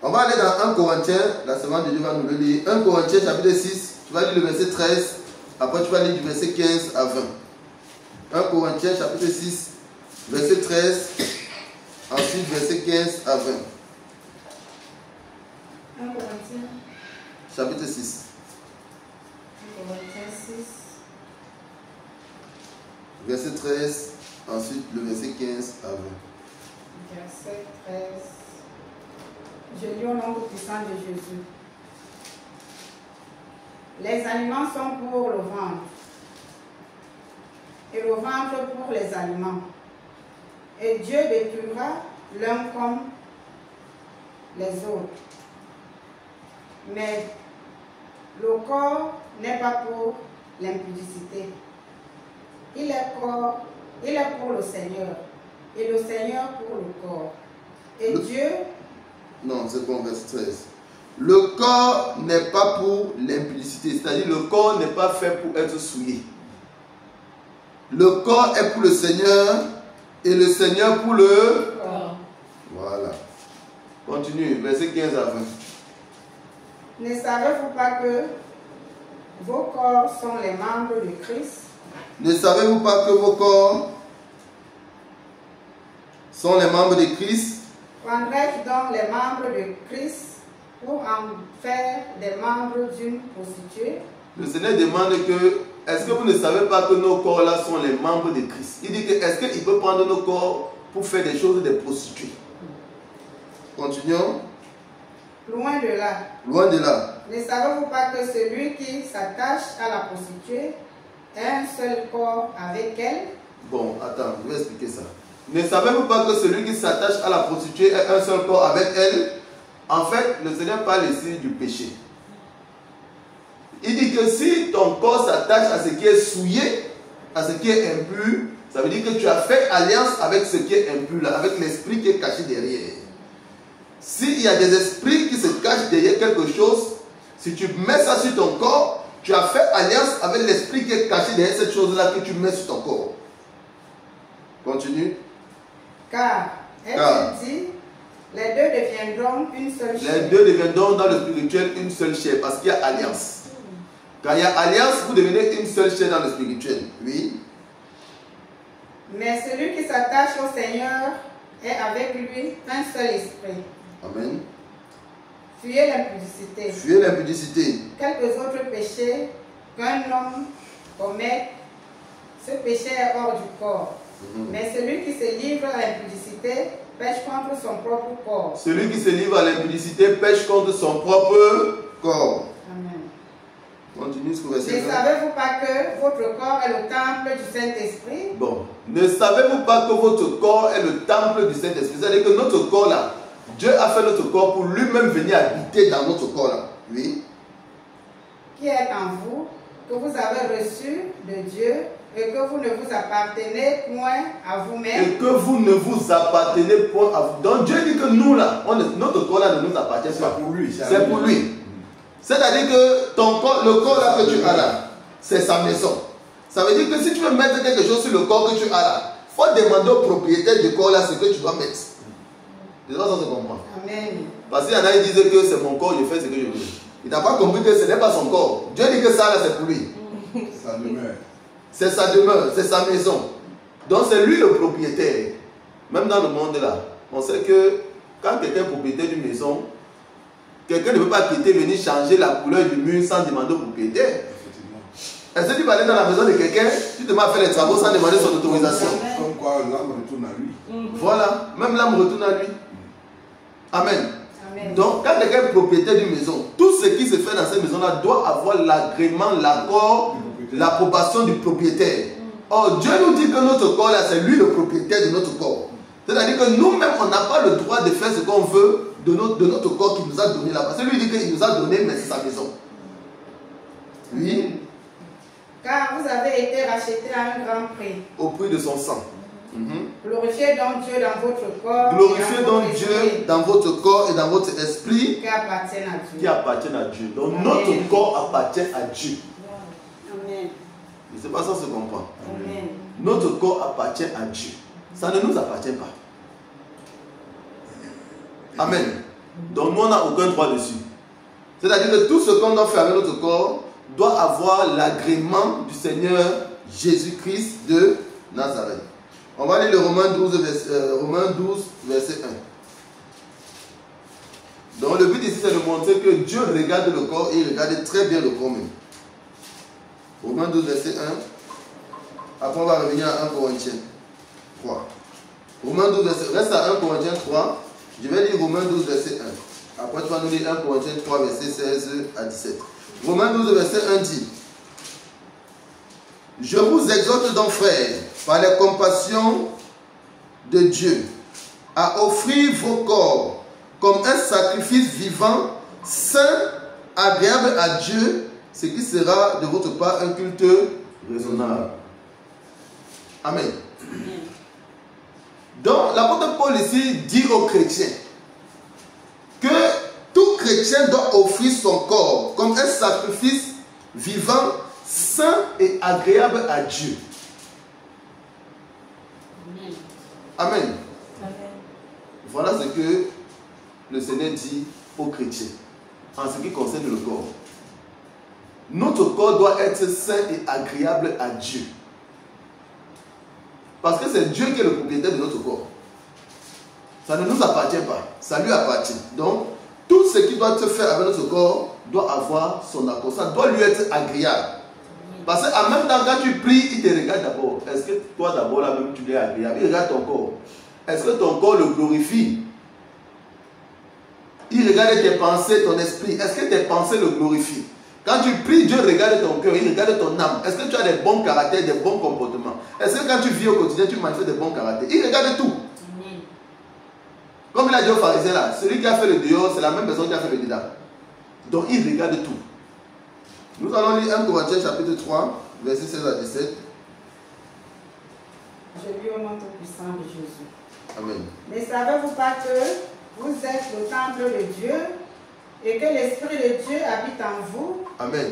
Speaker 1: On va aller dans 1 Corinthiens, la semaine de Dieu va nous le lire. 1 Corinthiens chapitre 6, tu vas lire le verset 13, après tu vas lire du verset 15 à 20. 1 Corinthiens chapitre 6, verset 13, ensuite verset 15 à 20.
Speaker 2: 1 Corinthiens
Speaker 1: chapitre 6.
Speaker 2: 1 Corinthiens 6.
Speaker 1: Verset 13, ensuite le verset 15 à 20.
Speaker 2: Verset 13. Je lis au nom puissant de Jésus. Les aliments sont pour le ventre, et le ventre pour les aliments. Et Dieu détruira l'un comme les autres. Mais le corps n'est pas pour l'impudicité. Il est pour le Seigneur, et le Seigneur pour le corps. Et Dieu...
Speaker 1: Non, c'est bon, verset 13. Le corps n'est pas pour l'impudicité, c'est-à-dire le corps n'est pas fait pour être souillé. Le corps est pour le Seigneur et le Seigneur pour le
Speaker 2: corps.
Speaker 1: Voilà. Continue, verset 15 à 20.
Speaker 2: Ne savez-vous pas que vos corps sont les membres de Christ?
Speaker 1: Ne savez-vous pas que vos corps sont les membres de Christ?
Speaker 2: Prendrais-tu donc les membres de Christ pour en faire des membres d'une prostituée?
Speaker 1: Le Seigneur demande que, est-ce que vous ne savez pas que nos corps là sont les membres de Christ? Il dit que, est-ce qu'il peut prendre nos corps pour faire des choses des prostituées? Continuons.
Speaker 2: Loin de là.
Speaker 1: Loin de là.
Speaker 2: Ne savez-vous pas que celui qui s'attache à la prostituée est un seul corps avec elle?
Speaker 1: Bon, attends, je vais expliquer ça. Ne savez-vous pas que celui qui s'attache à la prostituée est un seul corps avec elle? En fait, le Seigneur parle ici du péché. Il dit que si ton corps s'attache à ce qui est souillé, à ce qui est impur, ça veut dire que tu as fait alliance avec ce qui est impur, là, avec l'esprit qui est caché derrière. S'il y a des esprits qui se cachent derrière quelque chose, si tu mets ça sur ton corps, tu as fait alliance avec l'esprit qui est caché derrière cette chose-là que tu mets sur ton corps. Continue.
Speaker 2: Car, est-il dit, les deux deviendront une seule chair.
Speaker 1: Les deux deviendront dans le spirituel une seule chair parce qu'il y a alliance. Quand il y a alliance, vous devenez une seule chair dans le spirituel. Oui.
Speaker 2: Mais celui qui s'attache au Seigneur est avec lui un seul esprit.
Speaker 1: Amen.
Speaker 2: Fuyez l'impudicité.
Speaker 1: Fuyez l'impudicité.
Speaker 2: Quelques autres péchés qu'un homme commet, ce péché est hors du corps. Mais celui qui se livre à l'impudicité pêche contre son propre corps.
Speaker 1: Celui qui se livre à l'impudicité pêche contre son propre corps.
Speaker 2: Amen.
Speaker 1: Continue ce que verset.
Speaker 2: Ne savez-vous pas que votre corps est le temple du Saint-Esprit?
Speaker 1: Bon. Ne savez-vous pas que votre corps est le temple du Saint-Esprit? C'est-à-dire que notre corps là, Dieu a fait notre corps pour lui-même venir habiter dans notre corps là. Oui.
Speaker 2: Qui est en vous, que vous avez reçu de Dieu et que vous ne vous appartenez point à vous-même.
Speaker 1: Et que vous ne vous appartenez point à vous. Donc Dieu dit que nous là, notre corps là ne nous appartient pas.
Speaker 3: C'est pour lui.
Speaker 1: C'est pour lui. C'est-à-dire que ton corps, le corps là que tu as là, c'est sa maison. Ça veut dire que si tu veux mettre quelque chose sur le corps que tu as là, il faut demander au propriétaire du corps là ce que tu dois mettre. C'est ça, ça se comprend.
Speaker 2: Amen.
Speaker 1: Parce qu'il y en a qui disent que c'est mon corps, je fais ce que je veux. Il n'a pas compris que ce n'est pas son corps. Dieu dit que ça là c'est pour lui.
Speaker 3: Ça demeure.
Speaker 1: C'est sa demeure, c'est sa maison. Donc c'est lui le propriétaire. Même dans le monde là, on sait que quand quelqu'un est propriétaire d'une maison, quelqu'un ne peut pas quitter, venir changer la couleur du mur sans demander au propriétaire. Est-ce que tu vas aller dans la maison de quelqu'un, tu te mets à faire les travaux sans demander son autorisation?
Speaker 3: Comme quoi l'âme retourne à lui.
Speaker 1: Voilà, même l'âme retourne à lui. Amen.
Speaker 2: Amen.
Speaker 1: Donc, quand quelqu'un est propriétaire d'une maison, tout ce qui se fait dans cette maison-là doit avoir l'agrément, l'accord, l'approbation du propriétaire. Or, Dieu nous dit que notre corps, là, c'est lui le propriétaire de notre corps. C'est-à-dire que nous-mêmes, on n'a pas le droit de faire ce qu'on veut de notre corps qu'il nous a donné là-bas. C'est lui qui dit qu'il nous a donné, mais c'est sa maison. Oui.
Speaker 2: Car vous avez été rachetés à un grand prix.
Speaker 1: Au prix de son sang.
Speaker 2: Glorifiez donc Dieu dans votre corps.
Speaker 1: Glorifiez donc Dieu dans votre corps et dans votre esprit
Speaker 2: qui appartiennent à Dieu.
Speaker 1: qui appartiennent à Dieu. Donc
Speaker 2: Amen.
Speaker 1: notre corps appartient à Dieu.
Speaker 2: Amen.
Speaker 1: Je ne sais pas si ça se comprend.
Speaker 2: Amen.
Speaker 1: Notre corps appartient à Dieu. Ça ne nous appartient pas. Amen. Donc nous on n'a aucun droit dessus. C'est-à-dire que tout ce qu'on doit faire avec notre corps doit avoir l'agrément du Seigneur Jésus-Christ de Nazareth. On va lire le Romains 12, verset 1. Donc le but ici c'est de montrer que Dieu regarde le corps et il regarde très bien le corps même. Romains 12, verset 1. Après on va revenir à 1 Corinthiens 3. Romains 12, verset 1. Reste à 1 Corinthiens 3. Je vais lire Romains 12, verset 1. Après tu vas nous lire 1 Corinthiens 3, verset 16 à 17. Romains 12, verset 1 dit: Je vous exhorte donc, frères, par les compassions de Dieu, à offrir vos corps comme un sacrifice vivant, saint, agréable à Dieu, ce qui sera de votre part un culte raisonnable. Amen. Donc, l'apôtre Paul ici dit aux chrétiens que tout chrétien doit offrir son corps comme un sacrifice vivant, saint et agréable à Dieu. Amen. Amen. Voilà ce que le Seigneur dit aux chrétiens en ce qui concerne le corps. Notre corps doit être saint et agréable à Dieu. Parce que c'est Dieu qui est le propriétaire de notre corps. Ça ne nous appartient pas, ça lui appartient. Donc, tout ce qui doit se faire avec notre corps doit avoir son accord. Ça doit lui être agréable. Parce qu'en même temps, quand tu pries, il te regarde d'abord. Est-ce que toi d'abord là même tu lui es agréable? Il regarde ton corps. Est-ce que ton corps le glorifie? Il regarde tes pensées, ton esprit. Est-ce que tes pensées le glorifient? Quand tu pries, Dieu regarde ton cœur, il regarde ton âme. Est-ce que tu as des bons caractères, des bons comportements? Est-ce que quand tu vis au quotidien, tu manifestes des bons caractères? Il regarde tout. Amen. Comme il a dit aux pharisiens là, celui qui a fait le dehors, c'est la même personne qui a fait le dedans. Donc il regarde tout. Nous allons lire 1 Corinthiens chapitre 3, verset 16 à 17.
Speaker 2: Je lis au nom tout puissant de Jésus.
Speaker 1: Amen.
Speaker 2: Ne savez-vous pas que vous êtes le temple de Dieu et que l'Esprit de Dieu habite en vous?
Speaker 1: Amen.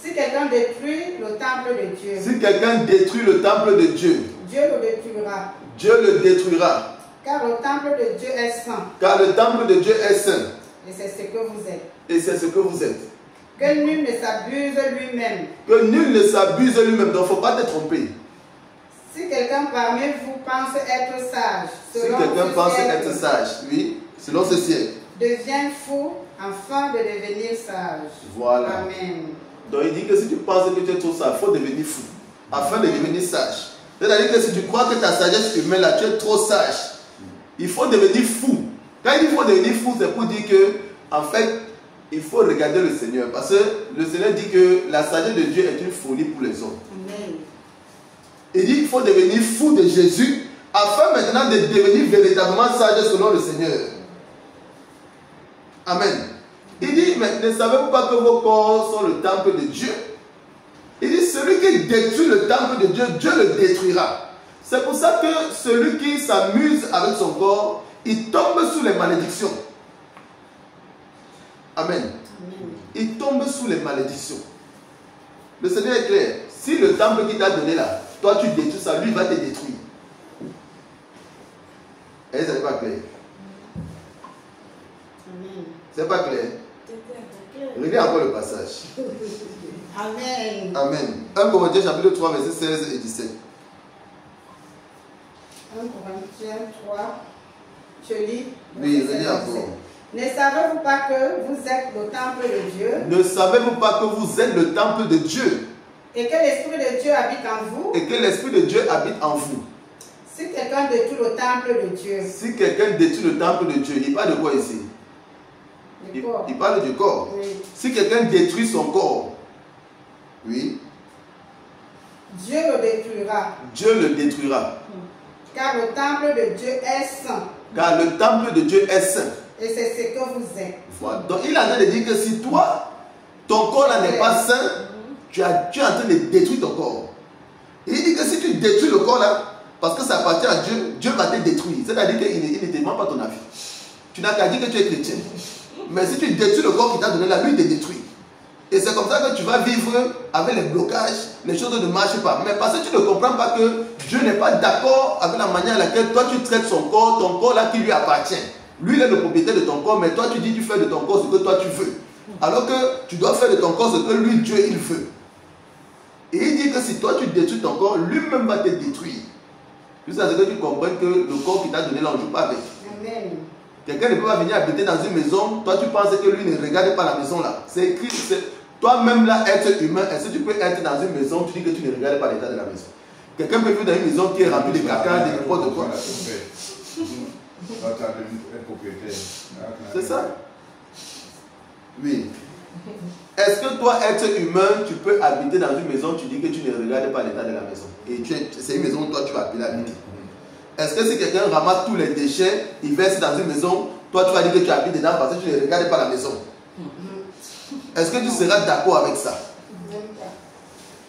Speaker 2: Si quelqu'un détruit le temple de Dieu,
Speaker 1: si quelqu'un détruit le temple de Dieu,
Speaker 2: Dieu le détruira.
Speaker 1: Dieu le détruira.
Speaker 2: Car le temple de Dieu est saint.
Speaker 1: Car le temple de Dieu est saint.
Speaker 2: Et c'est ce que vous êtes.
Speaker 1: Et c'est ce que vous êtes.
Speaker 2: Que nul ne s'abuse lui-même.
Speaker 1: Que nul ne s'abuse lui-même. Donc il ne faut pas te tromper.
Speaker 2: Si quelqu'un parmi vous pense être sage,
Speaker 1: si quelqu'un pense être sage, oui, selon ce siècle,
Speaker 2: devient fou afin de devenir sage.
Speaker 1: Voilà.
Speaker 2: Amen.
Speaker 1: Donc il dit que si tu penses que tu es trop sage, il faut devenir fou afin de devenir sage. C'est-à-dire que si tu crois que ta sagesse humaine là, tu es trop sage, il faut devenir fou. Quand il dit qu'il faut devenir fou, c'est pour dire que, en fait, il faut regarder le Seigneur. Parce que le Seigneur dit que la sagesse de Dieu est une folie pour les hommes. Amen. Il dit qu'il faut devenir fou de Jésus afin maintenant de devenir véritablement sage selon le Seigneur. Amen. Il dit, mais ne savez-vous pas que vos corps sont le temple de Dieu? Il dit, celui qui détruit le temple de Dieu, Dieu le détruira. C'est pour ça que celui qui s'amuse avec son corps, il tombe sous les malédictions. Amen. Amen. Il tombe sous les malédictions. Le Seigneur est clair. Si le temple qu'il t'a donné là, toi tu détruis ça, lui il va te détruire. Et ça n'est pas clair. C'est pas clair. Regardez encore le passage.
Speaker 2: Amen.
Speaker 1: Amen. 1 Corinthiens chapitre 3, verset 16 et 17.
Speaker 2: 1 Corinthiens 3, je lis.
Speaker 1: Oui, relis encore.
Speaker 2: Ne savez-vous pas que vous êtes le temple de Dieu?
Speaker 1: Ne savez-vous pas que vous êtes le temple de Dieu?
Speaker 2: Et que l'Esprit de Dieu habite en vous?
Speaker 1: Et que l'Esprit de Dieu habite en vous.
Speaker 2: Si quelqu'un détruit le temple de Dieu.
Speaker 1: Si quelqu'un détruit le temple de Dieu, il parle de quoi ici? Il parle du corps. Oui. Si quelqu'un détruit son corps, oui.
Speaker 2: Dieu le détruira.
Speaker 1: Dieu le détruira.
Speaker 2: Car le temple de Dieu est saint.
Speaker 1: Car le temple de Dieu est saint.
Speaker 2: Et c'est ce que vous êtes.
Speaker 1: Voilà. Donc il est en train de dire que si toi, ton corps là n'est pas saint, tu es en train de détruire ton corps. Et il dit que si tu détruis le corps là, parce que ça appartient à Dieu, Dieu va te détruire. C'est-à-dire qu'il ne te demande pas ton avis. Tu n'as qu'à dire que tu es chrétien. Mais si tu détruis le corps qui t'a donné là, lui il te détruit. Et c'est comme ça que tu vas vivre avec les blocages, les choses ne marchent pas. Mais parce que tu ne comprends pas que Dieu n'est pas d'accord avec la manière à laquelle toi tu traites son corps, ton corps là qui lui appartient. Lui il est le propriétaire de ton corps, mais toi tu dis tu fais de ton corps ce que toi tu veux. Alors que tu dois faire de ton corps ce que lui, Dieu, il veut. Et il dit que si toi tu détruis ton corps, lui-même va te détruire. Jusqu'à ce que tu comprennes que le corps qui t'a donné là, on ne joue pas avec. Amen. Quelqu'un ne peut pas venir habiter dans une maison, toi tu penses que lui ne regarde pas la maison là. C'est écrit, toi-même là, être humain, est-ce que tu peux être dans une maison, tu dis que tu ne regardes pas l'état de la maison? Quelqu'un peut vivre dans une maison qui est remplie de caca, de n'importe quoi. C'est ça? Oui. Est-ce que toi, être humain, tu peux habiter dans une maison, tu dis que tu ne regardes pas l'état de la maison? Et c'est une maison où toi tu vas appeler habiter. Est-ce que si quelqu'un ramasse tous les déchets, il verse dans une maison, toi tu vas dire que tu habites dedans parce que tu ne regardes pas la maison? Est-ce que tu seras d'accord avec ça?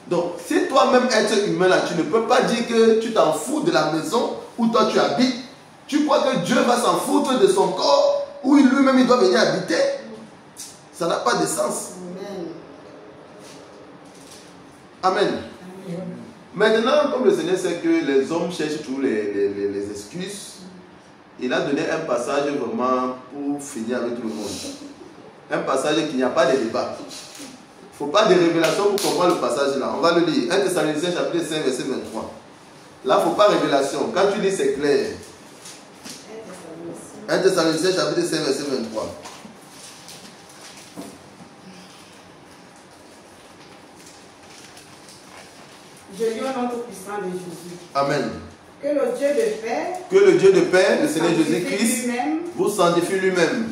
Speaker 1: Donc, si toi-même être humain là, tu ne peux pas dire que tu t'en fous de la maison où toi tu habites, tu crois que Dieu va s'en foutre de son corps où lui-même il doit venir habiter? Ça n'a pas de sens. Amen. Maintenant, comme le Seigneur sait que les hommes cherchent toujours les excuses, il a donné un passage vraiment pour finir avec tout le monde. Un passage qu'il n'y a pas de débat. Il ne faut pas de révélation pour comprendre le passage là. On va le lire. 1 Thessaloniciens chapitre 5 verset 23. Là, il ne faut pas révélation. Quand tu lis, c'est clair. 1 Thessaloniciens chapitre 5 verset 23.
Speaker 2: Je lis au nom tout puissant de Jésus.
Speaker 1: Amen.
Speaker 2: Que le Dieu de paix,
Speaker 1: Que le Dieu de paix, le Seigneur Jésus-Christ,
Speaker 2: lui-même,
Speaker 1: vous sanctifie lui-même,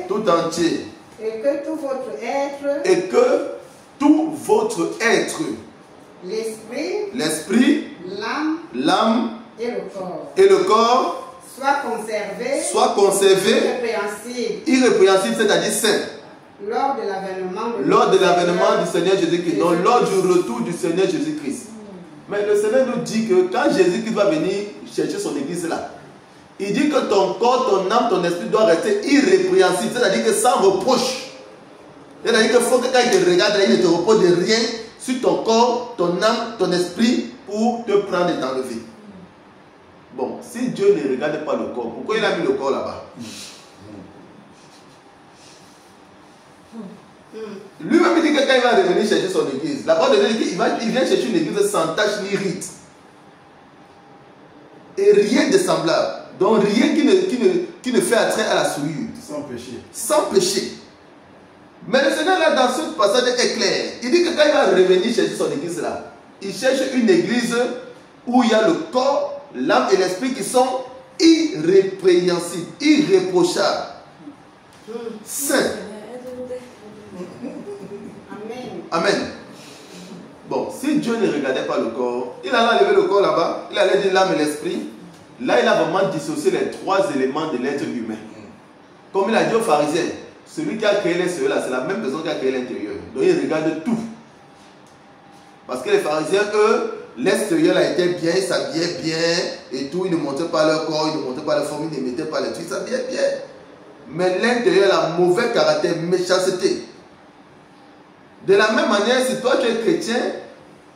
Speaker 2: tout entier, et que tout votre être, l'esprit, l'âme et
Speaker 1: le corps
Speaker 2: soit conservé
Speaker 1: irrépréhensible, c'est-à-dire saint,
Speaker 2: lors de
Speaker 1: l'avènement du Seigneur Jésus-Christ, donc lors du retour du Seigneur Jésus-Christ. Mais le Seigneur nous dit que quand Jésus-Christ va venir chercher son église là, il dit que ton corps, ton âme, ton esprit doit rester irrépréhensible, c'est-à-dire que sans reproche. C'est-à-dire qu'il faut que quand il te regarde, il ne te repose de rien sur ton corps, ton âme, ton esprit pour te prendre et t'enlever. Bon, si Dieu ne regarde pas le corps, pourquoi il a mis le corps là-bas? Lui-même il dit que quand il va revenir chercher son église, la parole de Dieu dit qu'il vient chercher une église sans tache ni rite. Et rien de semblable. Donc rien qui ne fait attrait à la souillure.
Speaker 3: Sans péché.
Speaker 1: Sans péché. Mais le Seigneur là dans ce passage est clair. Il dit que quand il va revenir chercher son église là, il cherche une église où il y a le corps, l'âme et l'esprit qui sont irrépréhensibles, irréprochables, saints. Amen. Bon, si Dieu ne regardait pas le corps, il allait enlever le corps là-bas, il allait dire l'âme et l'esprit. Là, il a vraiment dissocié les trois éléments de l'être humain. Comme il a dit aux pharisiens, celui qui a créé l'extérieur là, c'est la même personne qui a créé l'intérieur. Donc il regarde tout. Parce que les pharisiens, eux, l'extérieur là était bien, ils s'habillaient bien et tout, ils ne montraient pas leur corps, ils ne montraient pas leur forme, ils ne mettaient pas les trucs, ils s'habillaient bien. Mais l'intérieur là, mauvais caractère, méchanceté. De la même manière, si toi tu es chrétien,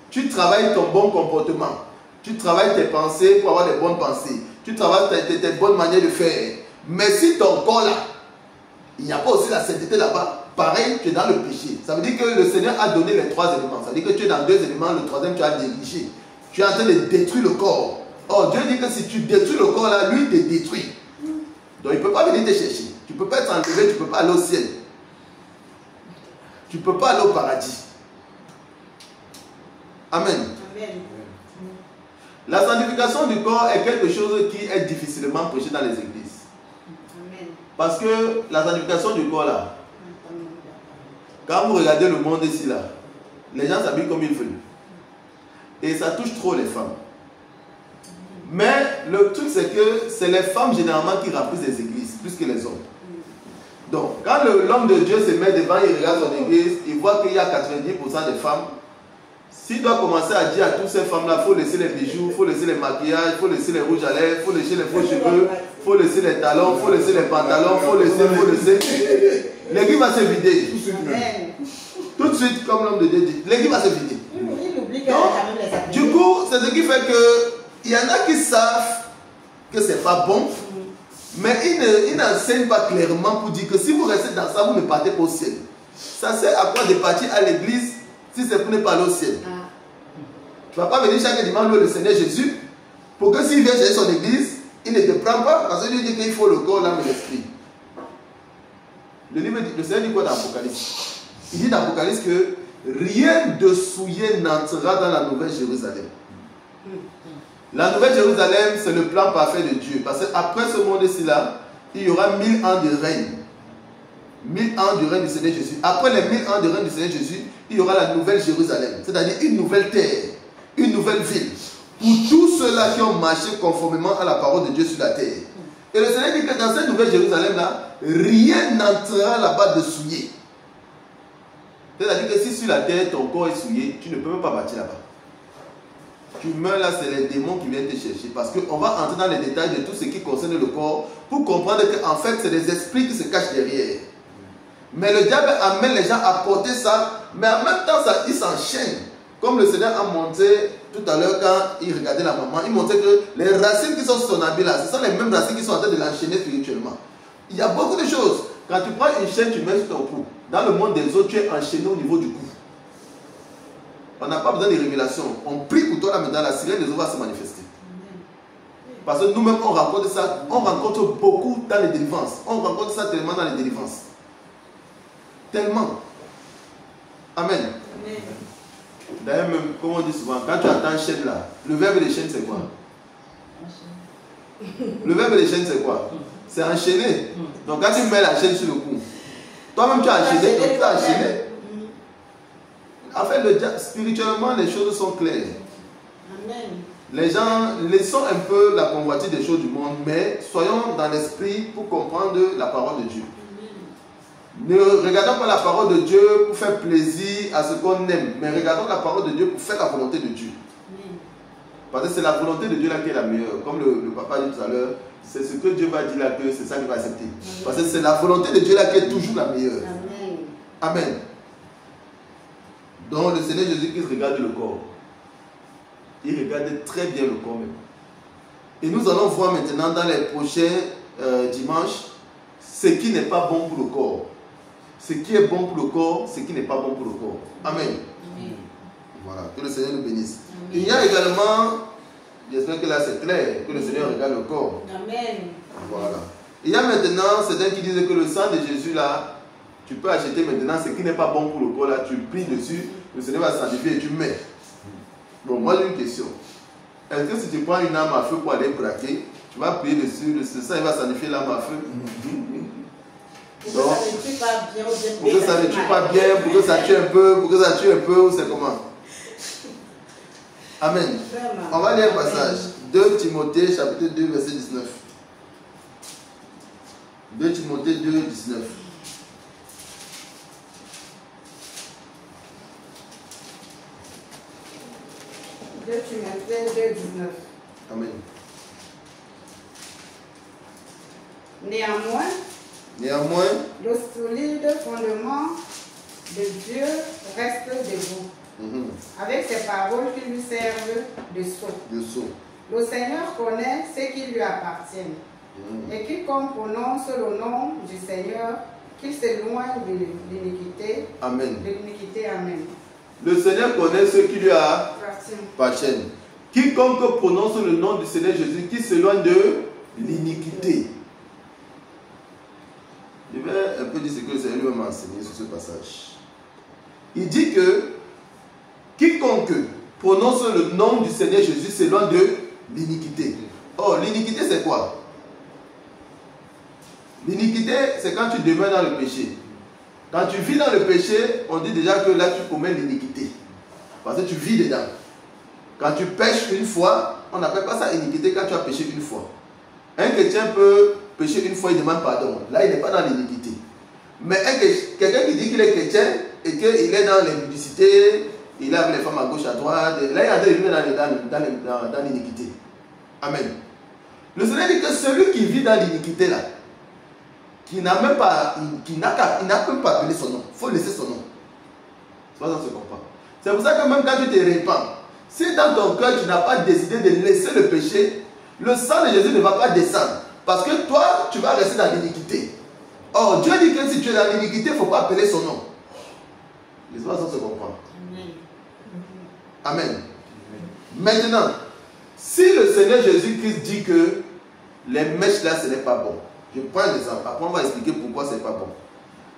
Speaker 1: tu travailles ton bon comportement. Tu travailles tes pensées pour avoir des bonnes pensées. Tu travailles tes bonnes manières de faire. Mais si ton corps là, il n'y a pas aussi la sainteté là-bas, pareil, tu es dans le péché. Ça veut dire que le Seigneur a donné les trois éléments. Ça veut dire que tu es dans deux éléments, le troisième tu as négligé. Tu es en train de détruire le corps. Or, Dieu dit que si tu détruis le corps là, lui il te détruit. Donc il ne peut pas venir te chercher. Tu ne peux pas être enlevé, tu ne peux pas aller au ciel. Tu ne peux pas aller au paradis. Amen.
Speaker 2: Amen.
Speaker 1: La sanctification du corps est quelque chose qui est difficilement prêché dans les églises.
Speaker 2: Amen.
Speaker 1: Parce que la sanctification du corps là, quand vous regardez le monde ici là, les gens s'habillent comme ils veulent. Et ça touche trop les femmes. Mais le truc c'est que c'est les femmes généralement qui remplissent les églises plus que les hommes. Donc, quand l'homme de Dieu se met devant, il regarde son église, il voit qu'il y a 90% de femmes. S'il doit commencer à dire à toutes ces femmes-là, il faut laisser les bijoux, il faut laisser les maquillages, il faut laisser les rouges à lèvres, il faut laisser les faux cheveux, il faut laisser les talons, il faut laisser les pantalons, il faut laisser. L'église va se vider. Tout de suite, comme l'homme de Dieu dit, l'église va se vider. Donc, du coup, c'est ce qui fait qu'il y en a qui savent que ce n'est pas bon. Mais il n'enseigne pas clairement pour dire que si vous restez dans ça, vous ne partez pas au ciel. Ça sert à quoi de partir à l'église si c'est pour ne pas aller au ciel? Tu ne vas pas venir chaque dimanche louer le Seigneur Jésus pour que s'il vient chercher son église, il ne te prend pas parce qu'il dit qu'il faut le corps, l'âme et l'esprit. Le Seigneur dit quoi dans l'Apocalypse? Il dit dans l'Apocalypse que rien de souillé n'entrera dans la nouvelle Jérusalem. La nouvelle Jérusalem, c'est le plan parfait de Dieu. Parce qu'après ce monde-ci là, il y aura 1000 ans de règne. 1000 ans du règne du Seigneur Jésus. Après les 1000 ans de règne du Seigneur Jésus, il y aura la nouvelle Jérusalem. C'est-à-dire une nouvelle terre, une nouvelle ville. Pour tous ceux-là qui ont marché conformément à la parole de Dieu sur la terre. Et le Seigneur dit que dans cette nouvelle Jérusalem-là, rien n'entrera là-bas de souillé. C'est-à-dire que si sur la terre, ton corps est souillé, tu ne peux même pas bâtir là-bas. tu meurs là, c'est les démons qui viennent te chercher. Parce qu'on va entrer dans les détails de tout ce qui concerne le corps pour comprendre qu'en fait, c'est les esprits qui se cachent derrière. Mais le diable amène les gens à porter ça, mais en même temps, ça, il s'enchaîne. Comme le Seigneur a montré tout à l'heure quand il regardait la maman, il montrait que les racines qui sont sur son habit là, ce sont les mêmes racines qui sont en train de l'enchaîner spirituellement. Il y a beaucoup de choses. Quand tu prends une chaîne, tu mets sur ton cou. Dans le monde des autres, tu es enchaîné au niveau du cou. On n'a pas besoin de révélations. On prie pour toi là maintenant, la sirène des eaux va se manifester. Parce que nous-mêmes, on rencontre ça, on rencontre beaucoup dans les délivrances. On rencontre ça tellement dans les délivrances. Tellement. Amen. Amen. D'ailleurs, même, comme on dit souvent, quand tu attends chaîne là, le verbe des chaînes, c'est quoi? Le verbe des chaînes, c'est quoi? C'est enchaîner. Donc, quand tu mets la chaîne sur le cou, toi-même, tu as enchaîné, donc tu as enchaîné. En fait, spirituellement, les choses sont claires. Amen. Les gens, laissons un peu la convoitise des choses du monde, mais soyons dans l'esprit pour comprendre la parole de Dieu. Ne regardons pas la parole de Dieu pour faire plaisir à ce qu'on aime, mais regardons la parole de Dieu pour faire la volonté de Dieu. Parce que c'est la volonté de Dieu là qui est la meilleure. Comme le papa dit tout à l'heure, c'est ce que Dieu va dire là que c'est ça qu'il va accepter. Parce que c'est la volonté de Dieu là qui est toujours la meilleure. Amen. Amen. Donc le Seigneur Jésus-Christ regarde le corps. Il regarde très bien le corps même. Et nous allons voir maintenant dans les prochains dimanches ce qui n'est pas bon pour le corps. Ce qui est bon pour le corps, ce qui n'est pas bon pour le corps. Amen. Amen. Voilà, que le Seigneur nous bénisse. Amen. Il y a également, j'espère que là c'est clair, que le Seigneur regarde le corps. Amen. Voilà. Il y a maintenant certains qui disent que le sang de Jésus là, tu peux acheter maintenant ce qui n'est pas bon pour le corps là, tu plies dessus, le Seigneur va sanctifier et tu mets. Bon, moi j'ai une question. Est-ce que si tu prends une arme à feu pour aller braquer, tu vas plier dessus, le sang il va sanctifier l'arme à feu? Donc, pour que ça ne tue pas bien, pour que ça tue un peu, pour que ça tue un peu, ou c'est comment? Amen. On va lire un passage. 2 Timothée chapitre 2 verset 19. 2 Timothée 2, 19.
Speaker 2: Timothée 2, 19.
Speaker 1: Amen.
Speaker 2: Néanmoins, le solide fondement de Dieu reste debout, avec ses paroles qui lui servent de sceau. Le Seigneur connaît ce qui lui appartient, et quiconque prononce le nom du Seigneur, qu'il s'éloigne de l'iniquité.
Speaker 1: Amen.
Speaker 2: Amen.
Speaker 1: Le Seigneur connaît ce qui lui appartient. Quiconque prononce le nom du Seigneur Jésus, qui s'éloigne de l'iniquité. Je vais un peu dire ce que le Seigneur lui m'a enseigné sur ce passage. Il dit que quiconque prononce le nom du Seigneur Jésus s'éloigne de l'iniquité. Or, l'iniquité c'est quoi? L'iniquité c'est quand tu demeures dans le péché. Quand tu vis dans le péché, on dit déjà que là tu commets l'iniquité. Parce que tu vis dedans. Quand tu pêches une fois, on n'appelle pas ça iniquité quand tu as péché une fois. Un chrétien peut pécher une fois, il demande pardon. Là, il n'est pas dans l'iniquité. Mais quelqu'un qui dit qu'il est chrétien et qu'il est dans l'impudicité, il a les femmes à gauche, à droite, là, il est dans l'iniquité. Amen. Le Seigneur dit que celui qui vit dans l'iniquité là, qui n'a même pas, il n'a même pas appelé son nom, il faut laisser son nom. C'est pas ça que se comprend. C'est pour ça que même quand tu te répands, si dans ton cœur tu n'as pas décidé de laisser le péché, le sang de Jésus ne va pas descendre. Parce que toi, tu vas rester dans l'iniquité. Or, Dieu dit que si tu es dans l'iniquité, il ne faut pas appeler son nom. Les oiseaux se comprennent. Amen. Amen. Maintenant, si le Seigneur Jésus-Christ dit que les mèches là, ce n'est pas bon. Je prends un exemple. Après, on va expliquer pourquoi ce n'est pas bon.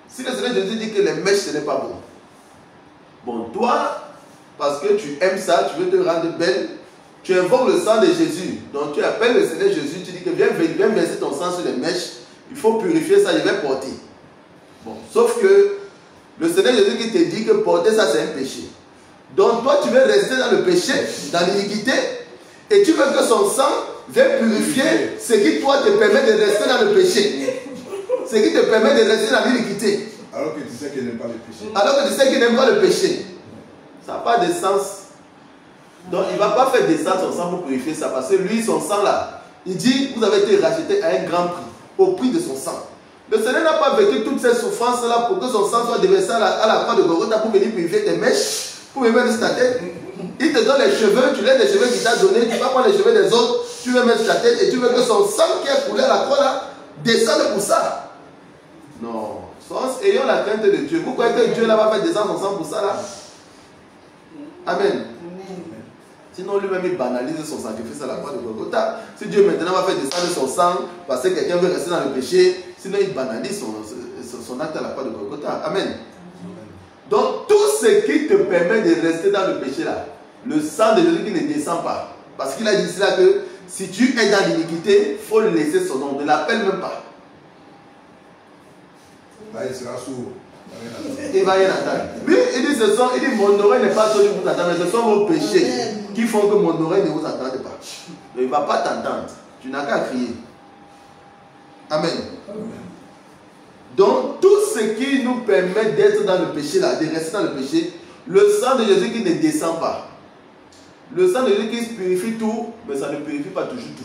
Speaker 1: Si le Seigneur Jésus dit que les mèches, ce n'est pas bon. Bon, toi, parce que tu aimes ça, tu veux te rendre belle, tu invoques le sang de Jésus. Donc tu appelles le Seigneur Jésus, tu dis que viens verser ton sang sur les mèches. Il faut purifier ça, je vais porter. Bon, sauf que le Seigneur Jésus qui te dit que porter ça c'est un péché. Donc toi tu veux rester dans le péché, dans l'iniquité, et tu veux que son sang vienne purifier ce qui toi te permet de rester dans le péché. Ce qui te permet de rester dans l'iniquité.
Speaker 3: Alors que tu sais qu'il n'aime pas le péché.
Speaker 1: Alors que tu sais qu'il n'aime pas le péché. Ça n'a pas de sens. Donc il ne va pas faire descendre son sang pour purifier ça. Parce que lui, son sang là, il dit, vous avez été racheté à un grand prix, au prix de son sang. Le Seigneur n'a pas vécu toutes ces souffrances là pour que son sang soit déversé à la croix de Golgotha pour venir purifier tes mèches, pour venir mettre sur ta tête. Il te donne les cheveux, tu lèves les cheveux qu'il t'a donné, tu vas prendre les cheveux des autres, tu veux mettre sur ta tête et tu veux que son sang qui est coulé à la croix là descende pour ça. Non. Ayons la crainte de Dieu. Vous croyez que Dieu là va faire descendre son sang pour ça là? Amen. Sinon lui-même il banalise son sacrifice à la croix de Golgotha. Si Dieu maintenant va faire descendre son sang parce que quelqu'un veut rester dans le péché, sinon il banalise son acte à la croix de Golgotha. Amen. Donc tout ce qui te permet de rester dans le péché là, le sang de Jésus qui ne descend pas. Parce qu'il a dit là que si tu es dans l'iniquité, il faut laisser son nom. Ne l'appelle même pas.
Speaker 3: Là, il sera sourd.
Speaker 1: Il va rien entendre. Lui, il dit mon oreille n'est pas tordue pour t'entendre, mais ce sont vos péchés qui font que mon oreille ne vous entende pas. Donc il ne va pas t'entendre. Tu n'as qu'à crier. Amen. Donc tout ce qui nous permet d'être dans le péché là, de rester dans le péché, le sang de Jésus qui ne descend pas. Le sang de Jésus qui purifie tout, mais ça ne purifie pas toujours tout.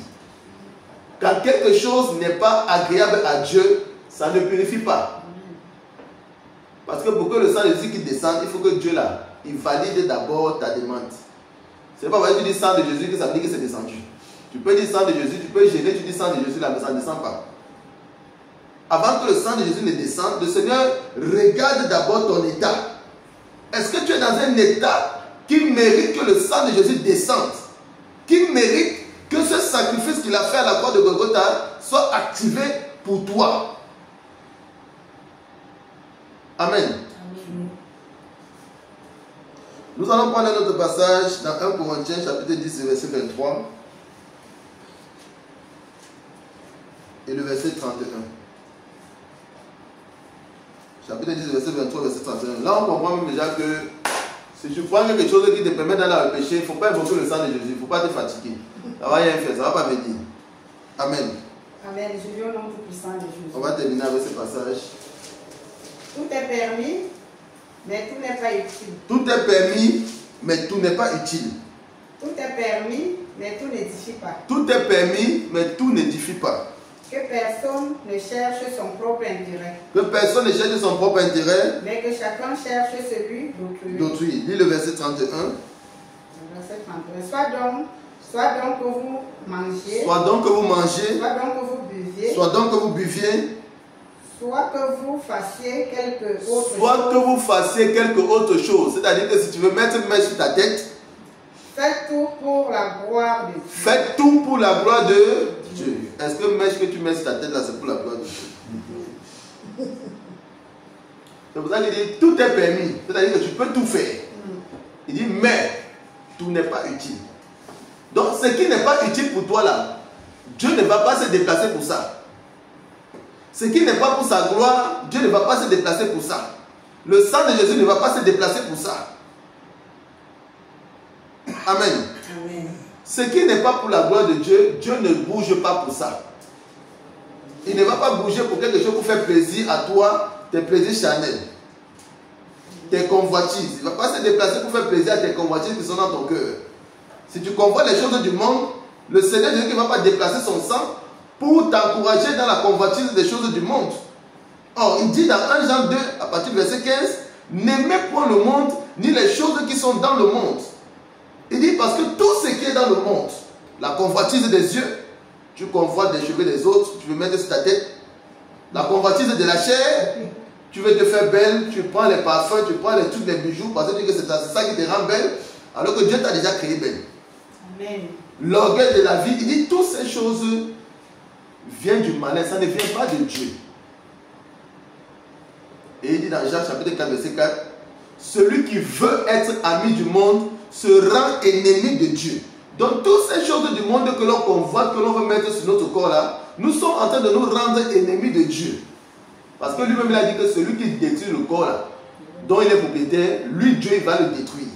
Speaker 1: Quand quelque chose n'est pas agréable à Dieu, ça ne purifie pas. Parce que pour que le sang de Jésus qui descende, il faut que Dieu là, il valide d'abord ta demande. C'est pas parce que tu dis sang de Jésus que ça veut dire que c'est descendu. Tu peux dire sang de Jésus, tu peux gêner, tu dis sang de Jésus là, mais ça ne descend pas. Avant que le sang de Jésus ne descende, le Seigneur regarde d'abord ton état. Est-ce que tu es dans un état qui mérite que le sang de Jésus descende? Qui mérite que ce sacrifice qu'il a fait à la croix de Golgotha soit activé pour toi? Amen. Amen. Nous allons prendre un autre passage dans 1 Corinthiens chapitre 10 verset 23 et le verset 31. Chapitre 10 verset 23 verset 31. Là on comprend même déjà que si tu prends quelque chose qui te permet d'aller dans le péché, il ne faut pas invoquer le sang de Jésus, il ne faut pas te fatiguer. Ça ne va rien faire, ça ne va pas venir. Amen.
Speaker 2: Amen. Je viens au nom tout puissant de Jésus.
Speaker 1: On va terminer avec ce passage.
Speaker 2: Tout est permis, mais tout n'est pas utile.
Speaker 1: Tout est permis, mais tout n'est pas utile.
Speaker 2: Tout est permis, mais tout n'édifie pas.
Speaker 1: Tout est permis, mais tout n'édifie pas.
Speaker 2: Que personne ne cherche son propre intérêt.
Speaker 1: Que personne ne cherche son propre intérêt.
Speaker 2: Mais que chacun cherche celui d'autrui.
Speaker 1: Lis le verset 31.
Speaker 2: Le verset 31. Soit donc que vous mangiez.
Speaker 1: Soit donc que vous mangiez.
Speaker 2: Soit donc que vous buviez.
Speaker 1: Soit donc que vous buviez.
Speaker 2: Soit que vous fassiez quelque autre chose.
Speaker 1: Soit que vous fassiez quelque autre chose. C'est-à-dire que si tu veux mettre une main sur ta tête,
Speaker 2: faites tout pour la gloire de Dieu.
Speaker 1: Faites tout pour la gloire de Dieu. Est-ce que mèche que tu mets sur ta tête là, c'est pour la gloire de Dieu? C'est pour ça qu'il dit tout est permis. C'est-à-dire que tu peux tout faire. Il dit mais tout n'est pas utile. Donc ce qui n'est pas utile pour toi là, Dieu ne va pas se déplacer pour ça. Ce qui n'est pas pour sa gloire, Dieu ne va pas se déplacer pour ça. Le sang de Jésus ne va pas se déplacer pour ça. Amen.
Speaker 2: Amen.
Speaker 1: Ce qui n'est pas pour la gloire de Dieu, Dieu ne bouge pas pour ça. Il ne va pas bouger pour quelque chose pour faire plaisir à toi, tes plaisirs charnels, tes convoitises. Il ne va pas se déplacer pour faire plaisir à tes convoitises qui sont dans ton cœur. Si tu convoites les choses du monde, le Seigneur Dieu ne va pas déplacer son sang pour t'encourager dans la convoitise des choses du monde. Or, il dit dans 1 Jean 2, à partir du verset 15, n'aimez point le monde, ni les choses qui sont dans le monde. Il dit parce que tout ce qui est dans le monde, la convoitise des yeux, tu convoites des cheveux des autres, tu veux mettre sur ta tête, la convoitise de la chair, tu veux te faire belle, tu prends les parfums, tu prends tous les bijoux, parce que c'est ça qui te rend belle, alors que Dieu t'a déjà créé belle.
Speaker 2: Amen.
Speaker 1: L'orgueil de la vie, il dit toutes ces choses viennent du malin, ça ne vient pas de Dieu. Et il dit dans Jacques chapitre 4 verset 4, celui qui veut être ami du monde se rend ennemi de Dieu. Donc toutes ces choses du monde que l'on convoite, que l'on veut mettre sur notre corps là, nous sommes en train de nous rendre ennemis de Dieu. Parce que lui-même il a dit que celui qui détruit le corps là, dont il est propriétaire, lui Dieu il va le détruire.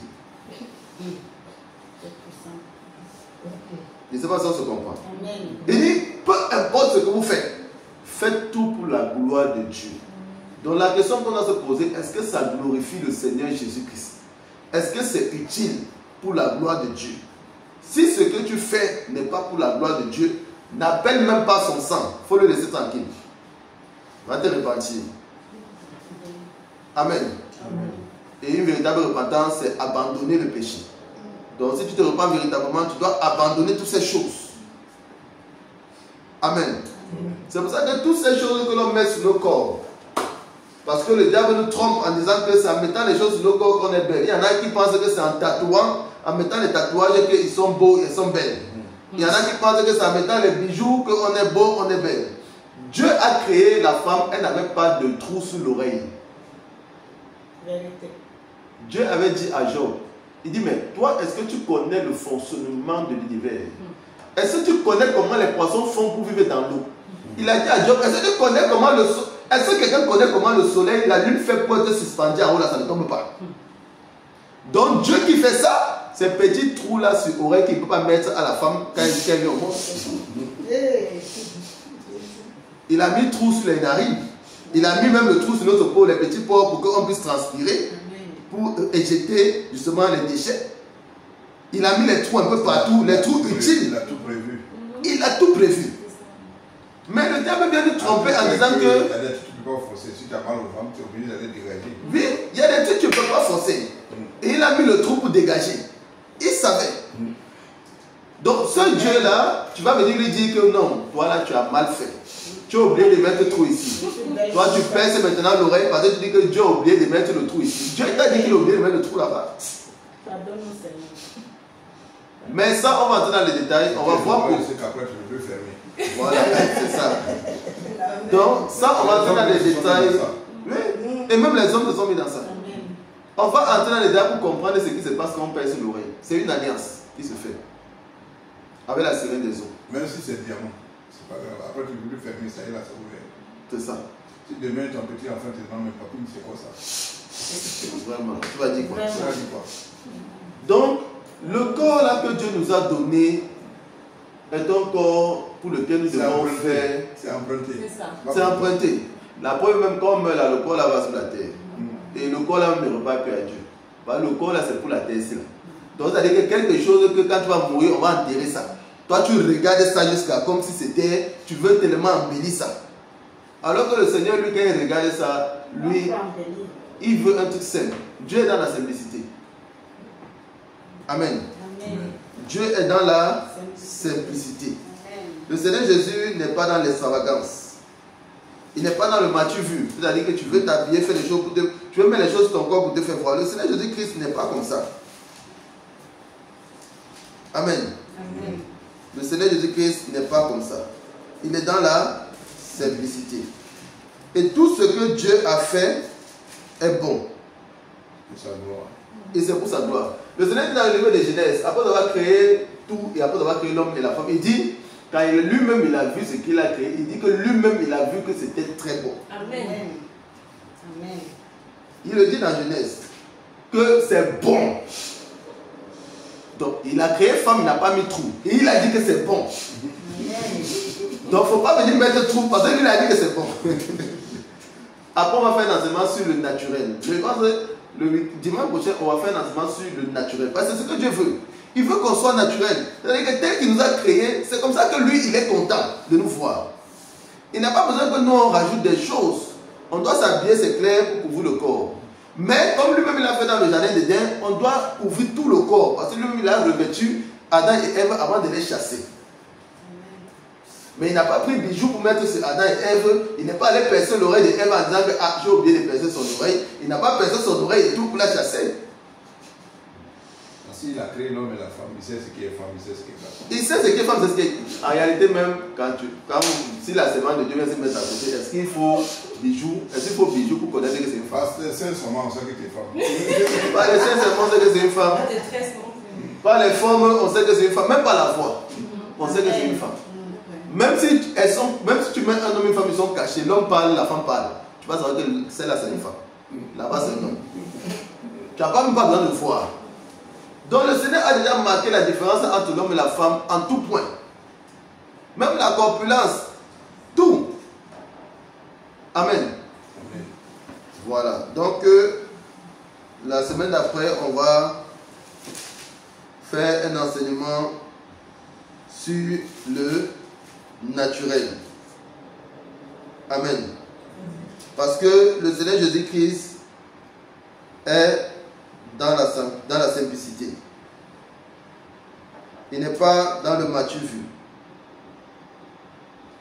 Speaker 1: Je ne sais pas si on se comprend. Il dit, peu importe ce que vous faites, faites tout pour la gloire de Dieu. Donc la question qu'on doit se poser, est-ce que ça glorifie le Seigneur Jésus-Christ? Est-ce que c'est utile pour la gloire de Dieu. Si ce que tu fais n'est pas pour la gloire de Dieu, n'appelle même pas son sang. Il faut le laisser tranquille. Va te repentir. Amen. Amen. Et une véritable repentance, c'est abandonner le péché. Donc si tu te repens véritablement, tu dois abandonner toutes ces choses. Amen. C'est pour ça que toutes ces choses que l'on met sur nos corps, parce que le diable nous trompe en disant que c'est en mettant les choses sur nos corps qu'on est belle. Il y en a qui pensent que c'est en tatouant, en mettant les tatouages qu'ils sont beaux et sont belles. Il y en a qui pensent que c'est en mettant les bijoux qu'on est beau, on est belle. Dieu a créé la femme, elle n'avait pas de trou sous l'oreille. Dieu avait dit à Job, il dit, mais toi, est-ce que tu connais le fonctionnement de l'univers? Est-ce que tu connais comment les poissons font pour vivre dans l'eau? Il a dit à Job, est-ce que tu connais comment le soleil, est-ce que quelqu'un connaît comment le soleil, la lune fait pour être suspendu en haut là, ça ne tombe pas? Donc Dieu qui fait ça, ces petits trous là sur l'oreille qu'il ne peut pas mettre à la femme quand elle vient au monde. Il a mis trou sur les narines. Il a mis même le trou sur notre peau, les petits pores, pour qu'on puisse transpirer, pour éjecter justement les déchets. Il a mis les trous un peu partout, les trous utiles.
Speaker 3: Il a tout prévu.
Speaker 1: Il a tout prévu. Mais le diable vient nous tromper en disant que...
Speaker 3: Il y a des trucs que tu ne peux pas forcer. Si tu as mal au ventre, tu es obligé d'aller dégager.
Speaker 1: Oui, il y a des trucs que tu ne peux pas forcer. Et il a mis le trou pour dégager. Il savait. Donc ce Dieu-là, tu vas venir lui dire que non, toi là tu as mal fait. Tu as oublié de mettre le trou ici. Toi tu pinces maintenant l'oreille parce que tu dis que Dieu a oublié de mettre le trou ici. Dieu t'a dit qu'il a oublié de mettre le trou là-bas. Mais ça, on va entrer dans les détails. On va voir pour...
Speaker 3: C'est qu'après tu ne peux fermer.
Speaker 1: Voilà, c'est ça. Donc ça, on va entrer dans les détails. Oui. Et même les hommes se sont mis dans ça. On va entrer dans les détails pour comprendre ce qui se passe quand on pince l'oreille. C'est une alliance qui se fait. Avec la sirène des eaux.
Speaker 3: Même si c'est diamant, c'est pas grave. Après tu ne peux plus fermer, ça y est là, c'est ouvert.
Speaker 1: C'est ça.
Speaker 3: Si demain ton petit enfant te demande, mais papa, c'est quoi ça?
Speaker 1: Vraiment. Tu vas dire quoi?
Speaker 3: Tu vas dire quoi?
Speaker 1: Donc, le corps là que Dieu nous a donné est un corps pour lequel nous devons faire.
Speaker 3: C'est emprunté.
Speaker 1: C'est emprunté. La preuve même quand on meurt là, le corps là va sur la terre. Et le corps là ne repart plus à Dieu. Bah, le corps là c'est pour la terre ici là. Donc c'est-à-dire que quelque chose que quand tu vas mourir, on va enterrer ça. Toi tu regardes ça jusqu'à comme si c'était, tu veux tellement embellir ça. Alors que le Seigneur lui quand il regarde ça, lui, il veut un truc simple. Dieu est dans la simplicité. Amen. Amen. Dieu est dans la simplicité. Amen. Le Seigneur Jésus n'est pas dans l'extravagance. Il n'est pas dans le matu vu. C'est-à-dire que tu veux t'habiller, faire des choses pour te... Tu veux mettre les choses sur ton corps pour te faire voir. Le Seigneur Jésus-Christ n'est pas comme ça. Amen. Amen. Le Seigneur Jésus-Christ n'est pas comme ça. Il est dans la simplicité. Et tout ce que Dieu a fait est bon.
Speaker 3: Pour sa gloire.
Speaker 1: Et c'est pour sa gloire. Le Seigneur dit dans le livre de Genèse, après avoir créé tout et après avoir créé l'homme et la femme, il dit, quand lui-même il a vu ce qu'il a créé, il dit que lui-même il a vu que c'était très bon. Amen. Amen. Il le dit dans Genèse, que c'est bon. Donc il a créé femme, il n'a pas mis trou. Et il a dit que c'est bon. Amen. Donc il ne faut pas venir mettre trou parce qu'il a dit que c'est bon. Après on va faire un enseignement sur le naturel. Je pense que le dimanche prochain, on va faire un enseignement sur le naturel. Parce que c'est ce que Dieu veut. Il veut qu'on soit naturel. C'est-à-dire que tel qu'il nous a créés, c'est comme ça que lui, il est content de nous voir. Il n'a pas besoin que nous, on rajoute des choses. On doit s'habiller, c'est clair, pour couvrir le corps. Mais comme lui-même, il a fait dans le jardin d'Éden, on doit couvrir tout le corps. Parce que lui-même, il a revêtu Adam et Ève avant de les chasser. Mais il n'a pas pris bijoux pour mettre sur Adam et Ève. Il n'est pas allé percer l'oreille de Ève en disant que j'ai oublié de percer son oreille. Il n'a pas percé son oreille et tout pour la chasser.
Speaker 3: S'il a créé l'homme et la femme, il sait ce qui est femme, il sait ce qui est femme.
Speaker 1: Il sait ce qui est femme, c'est ce qui est. En réalité, même si la semence de Dieu vient se mettre à côté, est-ce qu'il faut bijoux? Est-ce qu'il faut bijoux pour connaître que c'est une femme?
Speaker 3: Parce que sincèrement, on sait que tu es femme.
Speaker 1: Par les sincèrement, on sait que c'est une femme. Par les formes, on sait que c'est une femme. Même par la voix, on sait que c'est une femme. Même si tu mets un homme et une femme, ils sont cachés. L'homme parle, la femme parle. Tu vas savoir que celle-là, c'est une femme. Là-bas, c'est un homme. Tu n'as pas même pas besoin de voir. Donc le Seigneur a déjà marqué la différence entre l'homme et la femme en tout point. Même la corpulence. Tout. Amen. Amen. Voilà. Donc la semaine d'après, on va faire un enseignement sur le naturel. Amen. Parce que le Seigneur Jésus-Christ est dans la simplicité. Il n'est pas dans le matu vu.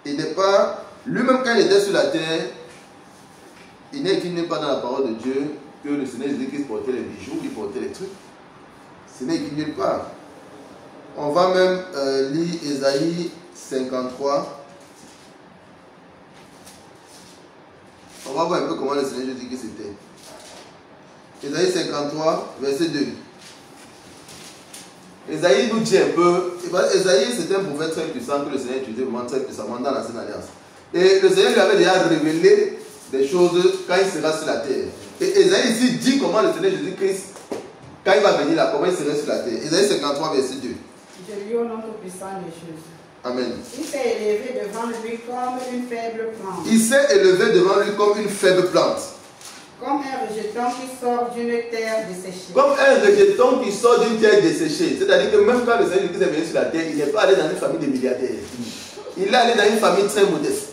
Speaker 1: Il n'est pas... Lui-même, quand il était sur la terre, il n'est pas dans la parole de Dieu que le Seigneur Jésus-Christ portait les bijoux, il portait les trucs. Ce n'est qu'il nulle part. On va même lire Ésaïe 53. On va voir un peu comment le Seigneur Jésus-Christ était. Ésaïe 53, verset 2. Ésaïe nous dit un peu, Ésaïe c'est un prophète très puissant que le Seigneur utilisait vraiment très puissamment dans l'Ancienne Alliance. Et le Seigneur lui avait déjà révélé des choses quand il sera sur la terre. Et Ésaïe ici dit comment le Seigneur Jésus-Christ, quand il va venir là, comment il sera sur la terre. Ésaïe 53, verset 2.
Speaker 2: Je lis au nom tout puissant de Jésus.
Speaker 1: Amen.
Speaker 2: Il s'est élevé devant lui comme une faible plante.
Speaker 1: Il s'est élevé devant lui comme une faible plante.
Speaker 2: Comme un rejeton qui sort d'une terre desséchée.
Speaker 1: Comme un rejeton qui sort d'une terre desséchée. C'est-à-dire que même quand le Seigneur Jésus est venu sur la terre, il n'est pas allé dans une famille de milliardaires. Il est allé dans une famille très modeste.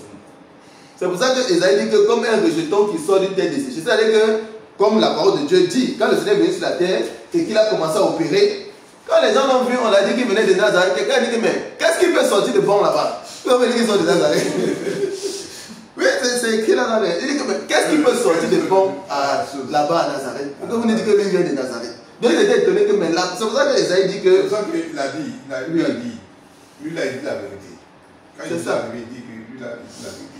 Speaker 1: C'est pour ça que Ésaïe dit que comme un rejeton qui sort d'une terre desséchée. C'est-à-dire que, comme la parole de Dieu dit, quand le Seigneur est venu sur la terre et qu'il a commencé à opérer, quand les gens l'ont vu, on a dit qu'il venait de Nazareth. Quelqu'un a dit, mais qu'est-ce qui peut sortir de bon là-bas? Comment il dit qu'il sort de Nazareth? Oui, c'est écrit là. Il dit que, mais qu'est-ce qui peut sortir de bon là-bas à Nazareth? Pourquoi vous dites que lui vient de Nazareth? Donc il était étonné que, mais là, c'est pour ça que Ésaïe dit que.
Speaker 3: C'est pour ça qu'il a dit, lui a dit la vérité. Quand il dit la vérité, lui a dit la vérité.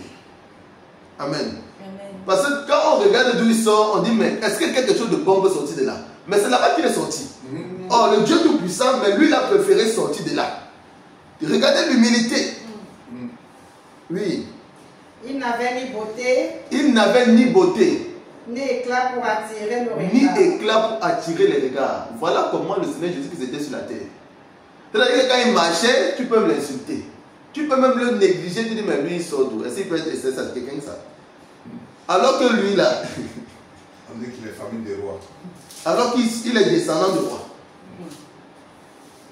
Speaker 1: Amen. Parce que quand on regarde d'où il sort, on dit, mais est-ce que quelque chose de bon peut sortir de là? Mais c'est là-bas qu'il est sorti. Or, le Dieu Tout-Puissant, mais lui, il a préféré sortir de là. Regardez l'humilité. Oui.
Speaker 2: Il n'avait ni beauté.
Speaker 1: Il n'avait ni beauté.
Speaker 2: Ni éclat pour attirer le regard.
Speaker 1: Ni éclat pour attirer les regards. Voilà comment le Seigneur Jésus-Christ était sur la terre. C'est-à-dire que quand il marchait, tu peux l'insulter. Tu peux même le négliger, tu dis, mais lui, il sort d'où? Est-ce qu'il peut être ça, quelqu'un ça? Alors que lui, là...
Speaker 3: On dit qu'il est famille des rois.
Speaker 1: Alors qu'il est descendant de roi.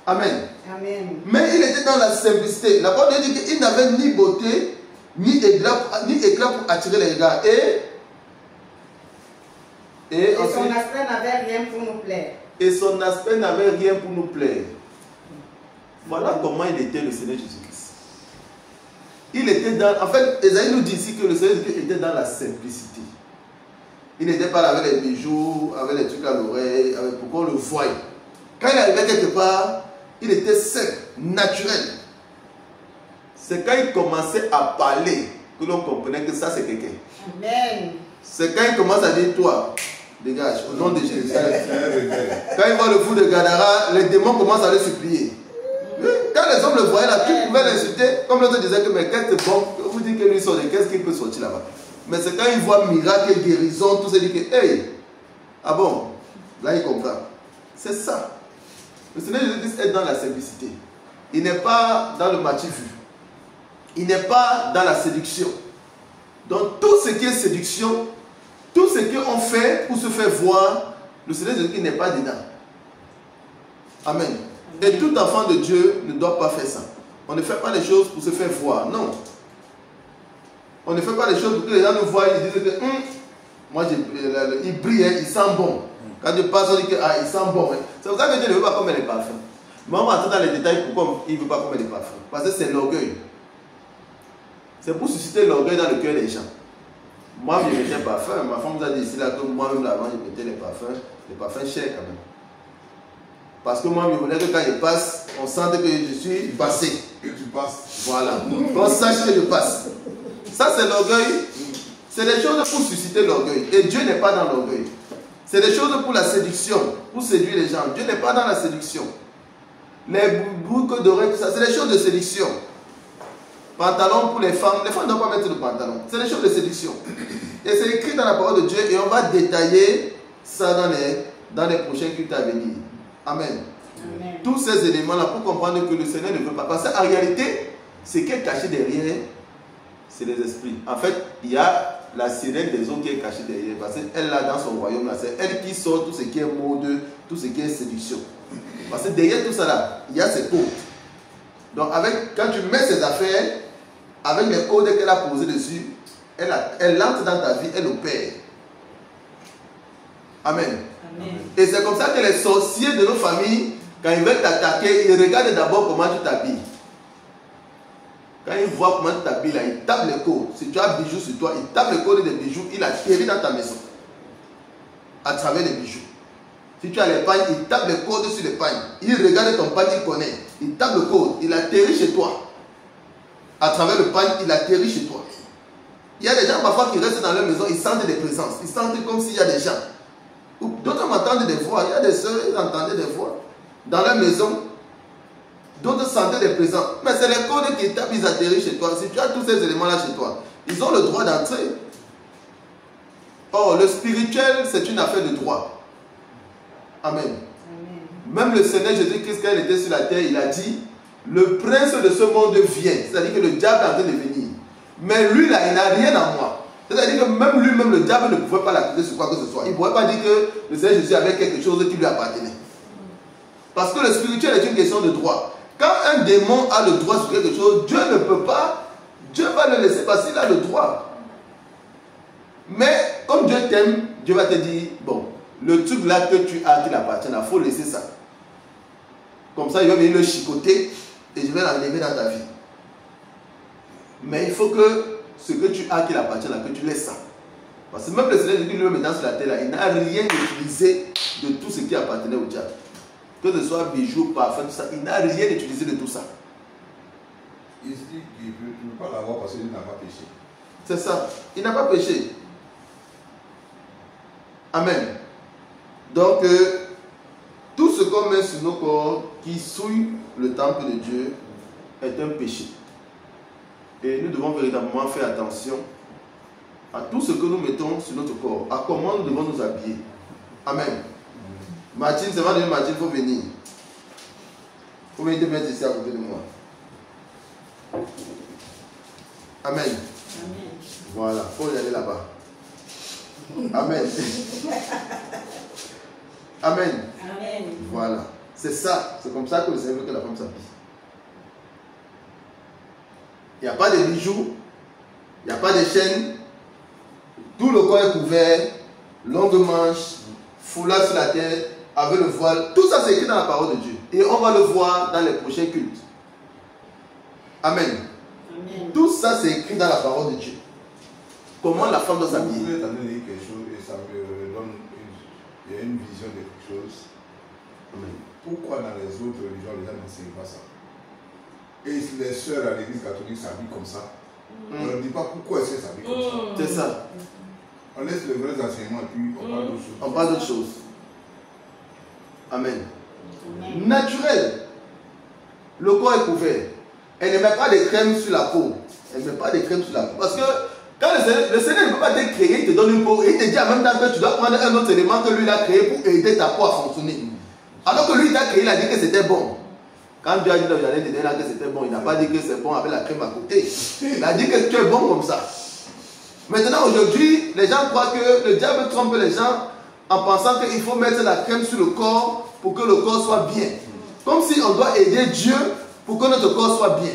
Speaker 1: Amen.
Speaker 2: Amen.
Speaker 1: Mais il était dans la simplicité. La parole dit qu'il n'avait ni beauté, ni éclat pour attirer les regards. Et
Speaker 2: son aspect n'avait rien pour nous plaire.
Speaker 1: Et son aspect n'avait rien pour nous plaire. Voilà comment il était le Seigneur Jésus-Christ. Il était dans... En fait, Ésaïe nous dit ici que le Seigneur Jésus-Christ était dans la simplicité. Il n'était pas là avec les bijoux, avec les trucs à l'oreille, pour qu'on le voie. Quand il arrivait quelque part, il était simple, naturel. C'est quand il commençait à parler que l'on comprenait que ça c'est quelqu'un.
Speaker 2: Amen.
Speaker 1: C'est quand il commence à dire, toi, dégage, au nom de Jésus. Quand il voit le fou de Gadara, les démons commencent à le supplier. Quand les hommes le voyaient là, tu pouvais l'insulter, comme l'autre disait que, mais qu'est-ce que c'est bon, vous dites que lui sort, qu'est-ce qu'il peut sortir là-bas? Mais c'est quand il voit miracle, guérison, tout ça, il dit que, hey, ah bon, là il comprend. C'est ça. Le Seigneur Jésus-Christ est dans la simplicité. Il n'est pas dans le matu vu. Il n'est pas dans la séduction. Donc tout ce qui est séduction, tout ce qu'on fait pour se faire voir, le Seigneur Jésus-Christ n'est pas dedans. Amen. Et tout enfant de Dieu ne doit pas faire ça. On ne fait pas les choses pour se faire voir. Non. On ne fait pas les choses pour que les gens nous voient et disent que moi il brille, il sent bon. Quand je passe, on dit que il sent bon. C'est pour ça que Dieu ne veut pas qu'on mette les parfums. Mais on va entrer dans les détails pourquoi il ne veut pas qu'on mette les parfums. Parce que c'est l'orgueil. C'est pour susciter l'orgueil dans le cœur des gens. Moi, je mettais un parfum. Ma femme vous a dit ici là que moi-même là-bas, je mettais les parfums chers quand même. Parce que moi, je voulais que quand je passe, on sente que je suis passé.
Speaker 3: Que tu passes.
Speaker 1: Voilà. Qu'on sache que je passe. Ça, c'est l'orgueil. C'est des choses pour susciter l'orgueil. Et Dieu n'est pas dans l'orgueil. C'est des choses pour la séduction, pour séduire les gens. Dieu n'est pas dans la séduction. Les boucles d'oreilles, tout ça, c'est des choses de séduction. Pantalon pour les femmes ne doivent pas mettre de pantalon. C'est des choses de séduction. Et c'est écrit dans la parole de Dieu et on va détailler ça dans les prochains cultes à venir. Amen. Amen. Tous ces éléments-là pour comprendre que le Seigneur ne veut pas. Parce qu'en réalité, ce qui est caché derrière, c'est les esprits. En fait, il y a la sirène des eaux qui est cachée derrière. Parce qu'elle là dans son royaume, c'est elle qui sort tout ce qui est mode, tout ce qui est séduction. Parce que derrière tout ça là, il y a ses codes. Donc quand tu mets ses affaires, avec les codes qu'elle a posés dessus, elle entre dans ta vie, elle opère. Amen. Amen. Et c'est comme ça que les sorciers de nos familles, quand ils veulent t'attaquer, ils regardent d'abord comment tu t'habilles. Quand ils voient comment tu t'habilles, là, ils tapent les codes. Si tu as un bijou sur toi, ils tapent les codes des bijoux, il atterrit dans ta maison. À travers les bijoux. Si tu as les pagnes, ils tapent les codes sur les pagnes. Ils regardent ton pagne, ils connaissent. Ils tapent le code, il atterrit chez toi. À travers le pagne, il atterrit chez toi. Il y a des gens parfois qui restent dans leur maison, ils sentent des présences. Ils sentent comme s'il y a des gens. D'autres m'entendent des voix. Il y a des soeurs, ils entendaient des voix. Dans leur maison, d'autres sentaient des présences. Mais c'est les codes qui tapent, ils atterrissent chez toi. Si tu as tous ces éléments-là chez toi, ils ont le droit d'entrer. Or, le spirituel, c'est une affaire de droit. Amen. Amen. Même le Seigneur Jésus-Christ, quand il était sur la terre, il a dit, le prince de ce monde vient. C'est-à-dire que le diable est en train de venir. Mais lui, là, il n'a rien à moi. C'est-à-dire que même lui-même, le diable ne pouvait pas l'accuser sur quoi que ce soit. Il ne pouvait pas dire que le Seigneur Jésus avait quelque chose qui lui appartenait. Parce que le spirituel est une question de droit. Quand un démon a le droit sur quelque chose, Dieu ne peut pas. Dieu va le laisser parce qu'il a le droit. Mais comme Dieu t'aime, Dieu va te dire, bon, le truc là que tu as qui l'appartient, il faut laisser ça. Comme ça, il va venir le chicoter et je vais l'enlever dans ta vie. Mais il faut que ce que tu as qui l'appartient là, que tu laisses ça. Parce que même le Seigneur Jésus lui-même dans sur la terre là, il n'a rien utilisé de tout ce qui appartenait au diable. Que ce soit bijoux, parfum, tout ça, il n'a rien utilisé de tout ça.
Speaker 3: Il se dit qu'il ne peut pas l'avoir parce qu'il n'a pas péché.
Speaker 1: C'est ça, il n'a pas péché. Amen. Donc, tout ce qu'on met sur nos corps qui souille le temple de Dieu est un péché. Et nous devons véritablement faire attention à tout ce que nous mettons sur notre corps, à comment nous devons nous habiller. Amen. Martine, c'est vrai, Martine, il faut venir. Il faut venir te mettre ici à côté de moi. Amen. Amen. Voilà, il faut y aller là-bas. Amen. Amen. Amen. Voilà. C'est ça. C'est comme ça que le Seigneur veut que la femme s'habille. Il n'y a pas de bijoux. Il n'y a pas de chaînes. Tout le corps est couvert. Longue manche. Foulard sur la tête. Avec le voile. Tout ça c'est écrit dans la parole de Dieu. Et on va le voir dans les prochains cultes. Amen. Amen. Tout ça c'est écrit dans la parole de Dieu. Comment la femme doit s'habiller.
Speaker 3: Vous pouvez t'amener quelque chose et ça me donne une vision de quelque chose. Amen. Pourquoi dans les autres religions les gens n'enseignent pas ça? Et les sœurs à l'église catholique s'habillent comme ça. On ne dit pas pourquoi est-ce qu'elles s'habillent comme ça.
Speaker 1: C'est ça.
Speaker 3: On laisse les vrais enseignements et puis on parle d'autre chose.
Speaker 1: On parle d'autre chose. Amen. Naturel. Le corps est couvert. Elle ne met pas de crème sur la peau. Elle ne met pas de crème sur la peau. Parce que quand le Seigneur ne peut pas te créer, il te donne une peau et il te dit en même temps que tu dois prendre un autre élément que lui il a créé pour aider ta peau à fonctionner. Alors que lui il t'a créé, il a dit que c'était bon. Quand Dieu a dit dans le jardin d'Éden que c'était bon, il n'a pas dit que c'est bon avec la crème à côté. Il a dit que tu es bon comme ça. Maintenant aujourd'hui, les gens croient que le diable trompe les gens en pensant qu'il faut mettre la crème sur le corps pour que le corps soit bien. Comme si on doit aider Dieu pour que notre corps soit bien.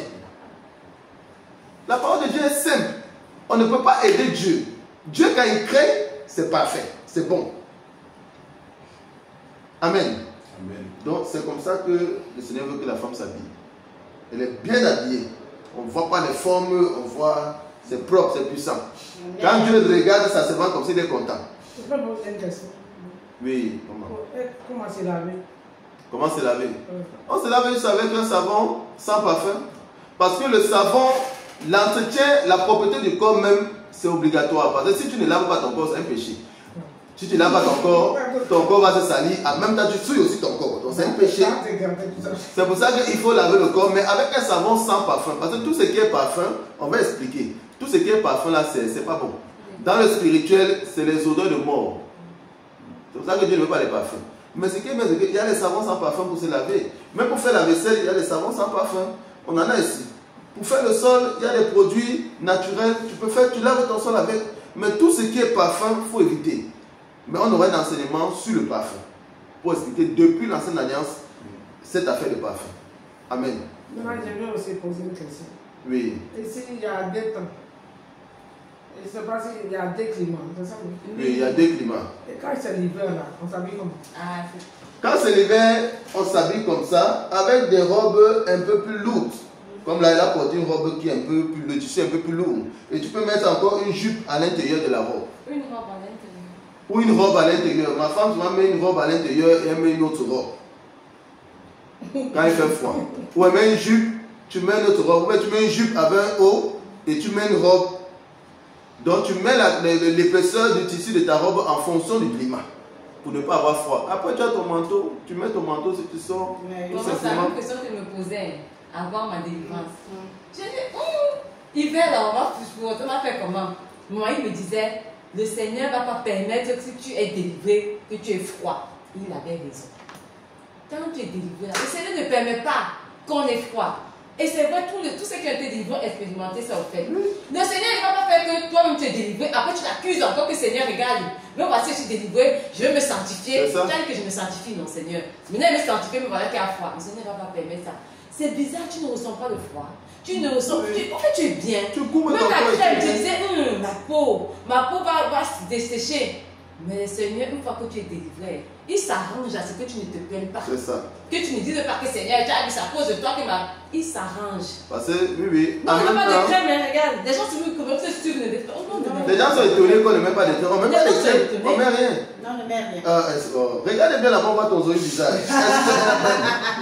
Speaker 1: La parole de Dieu est simple. On ne peut pas aider Dieu. Dieu, quand il crée, c'est parfait. C'est bon. Amen. Amen. Donc, c'est comme ça que le Seigneur veut que la femme s'habille. Elle est bien habillée. On ne voit pas les formes, on voit, c'est propre, c'est puissant. Amen. Quand Dieu regarde, ça se vend comme s'il est content.
Speaker 2: Je peux poser une question.
Speaker 1: Oui, comment?
Speaker 2: Comment se laver?
Speaker 1: Comment se laver? On se lave juste avec un savon sans parfum. Parce que le savon, l'entretien, la propreté du corps même, c'est obligatoire. Parce que si tu ne laves pas ton corps, c'est un péché. Si tu ne laves pas ton corps va se salir. En même temps, tu souilles aussi ton corps. Donc c'est un péché. C'est pour ça qu'il faut laver le corps, mais avec un savon sans parfum. Parce que tout ce qui est parfum, on va expliquer. Tout ce qui est parfum là, c'est pas bon. Dans le spirituel, c'est les odeurs de mort. C'est pour ça que Dieu ne veut pas les parfums. Mais ce qui est bien, c'est qu'il y a les savons sans parfum pour se laver. Même pour faire la vaisselle, il y a les savons sans parfum. On en a ici. Pour faire le sol, il y a des produits naturels. Tu peux faire, tu laves ton sol avec. Mais tout ce qui est parfum, il faut éviter. Mais on aura un enseignement sur le parfum. Pour expliquer depuis l'ancienne alliance, cette affaire de parfum. Amen.
Speaker 4: Moi, j'aimerais aussi poser une question.
Speaker 1: Oui.
Speaker 4: Ici, il y a deux temps. Je ne sais pas s'il y a deux climats.
Speaker 1: Oui, il y a deux climats.
Speaker 4: Et quand c'est l'hiver, là, on s'habille comment?
Speaker 1: Quand c'est l'hiver, on s'habille comme ça, avec des robes un peu plus lourdes. Comme là, elle a porté une robe qui est un peu plus, le tissu un peu plus lourd. Et tu peux mettre encore une jupe à l'intérieur de la robe.
Speaker 5: Une robe à l'intérieur.
Speaker 1: Ou une robe à l'intérieur. Ma femme souvent met une robe à l'intérieur et elle met une autre robe. Quand il fait froid. Ou elle met une jupe, tu mets une autre robe. Ou tu mets une jupe avec un haut et tu mets une robe. Donc tu mets l'épaisseur du tissu de ta robe en fonction du climat. Pour ne pas avoir froid. Après tu as ton manteau, tu mets ton manteau si tu sors.
Speaker 5: C'est la même question que je me posais avant ma délivrance. J'ai dit, hiver là, on va faire comment? Moi, il me disait, le Seigneur ne va pas permettre que si tu es délivré, que tu aies froid. Il avait raison. Quand tu es délivré, le Seigneur ne permet pas qu'on ait froid. Et c'est vrai, tous ceux qui ont été délivrés ont expérimenté ça au fait. Le Seigneur ne va pas faire que toi-même tu es délivré, après tu l'accuses encore que Seigneur regarde. Mais voici, je suis délivré, je vais me sanctifier. Tu as dit que je me sanctifie, non Seigneur. Maintenant, je me sanctifie, mais voilà qu'il y a froid. Le Seigneur ne va pas permettre ça. C'est bizarre, tu ne ressens pas le froid. Tu ne ressens pas. En fait, tu es bien. Même la crème, tu disais, ma peau va se dessécher. Mais le Seigneur, une fois que tu es délivré, il s'arrange à ce que tu ne te plaignes pas.
Speaker 1: C'est ça.
Speaker 5: Que tu ne dises pas que Seigneur, tu as dit, c'est à cause de toi qu'il m'a. Il s'arrange.
Speaker 1: Parce que, oui.
Speaker 5: Non, on n'a pas de crème, mais regarde. Des gens se disent que c'est sûr,
Speaker 1: les gens sont étonnés qu'on ne met pas de crème. On ne met pas de crème. On ne met rien.
Speaker 2: Non, on ne met rien.
Speaker 1: Regardez bien là-bas, on voit ton joli visage.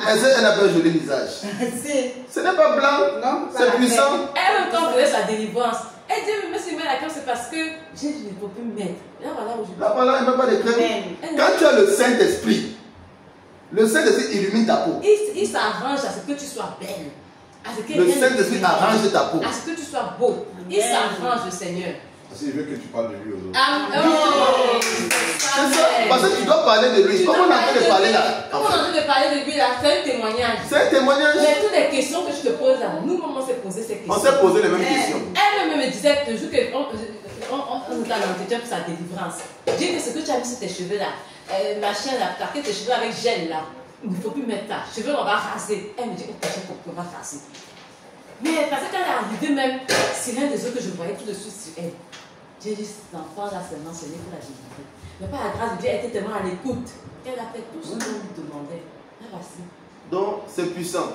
Speaker 1: Est-ce qu'elle n'a pas un joli visage? Ce n'est pas blanc. Non. C'est puissant.
Speaker 5: Elle, quand on faisait sa délivrance, elle dit, mais si je mets la crème, c'est parce que je ne peux plus mettre. Là,
Speaker 1: voilà, elle ne met pas de crème. Quand tu as le Saint-Esprit, le Saint-Esprit illumine ta peau.
Speaker 5: Il s'arrange à ce que tu sois belle.
Speaker 1: Le Saint-Esprit arrange ta peau.
Speaker 5: À ce que tu sois beau. Il s'arrange, le Seigneur.
Speaker 3: Parce qu'il veut que tu parles de lui aux autres.
Speaker 1: C'est ça. Parce que tu dois parler de lui. Comment on est en train de parler là?
Speaker 5: Comment on est en train de parler de lui là? C'est un témoignage.
Speaker 1: C'est un témoignage.
Speaker 5: Mais toutes les questions que je te pose là, nous, comment on s'est posé ces questions?
Speaker 1: On s'est posé les mêmes questions.
Speaker 5: Elle me disait le jour qu'on nous a l'entretien pour sa délivrance. J'ai dit ce que tu as mis sur tes cheveux là, machin là, plaquer tes cheveux avec gel là. Il ne faut plus mettre ça. Cheveux, on va raser. Elle me dit, ok, on va raser. Mais parce qu'elle est arrivée même, c'est l'un des autres que je voyais tout de suite sur elle. J'ai dit, cet enfant là, c'est mentionné pour la délivrer. Mais par la grâce de Dieu, elle était tellement à l'écoute. Elle a fait tout ce qu'on lui demandait. Là, voici.
Speaker 1: Donc, c'est puissant.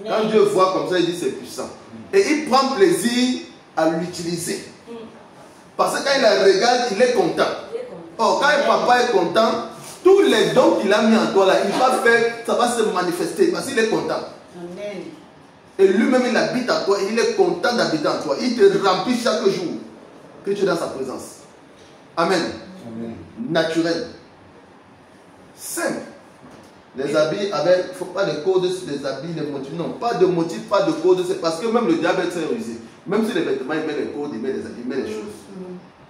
Speaker 1: Quand Dieu voit comme ça, il dit c'est puissant. Et il prend plaisir à l'utiliser. Parce que quand il la regarde, il est content. Or, quand le papa est content, tous les dons qu'il a mis en toi là, il va faire, ça va se manifester parce qu'il est content.
Speaker 2: Amen.
Speaker 1: Et lui-même, il habite en toi et il est content d'habiter en toi. Il te remplit chaque jour que tu es dans sa présence. Amen.
Speaker 3: Amen.
Speaker 1: Naturel. Simple. Les habits avec, il ne faut pas de code sur les habits, les motifs. Non, pas de motifs, pas de code. C'est parce que même le diable est très rusé. Même sur les vêtements, il met les codes, il met les habits, il met les choses.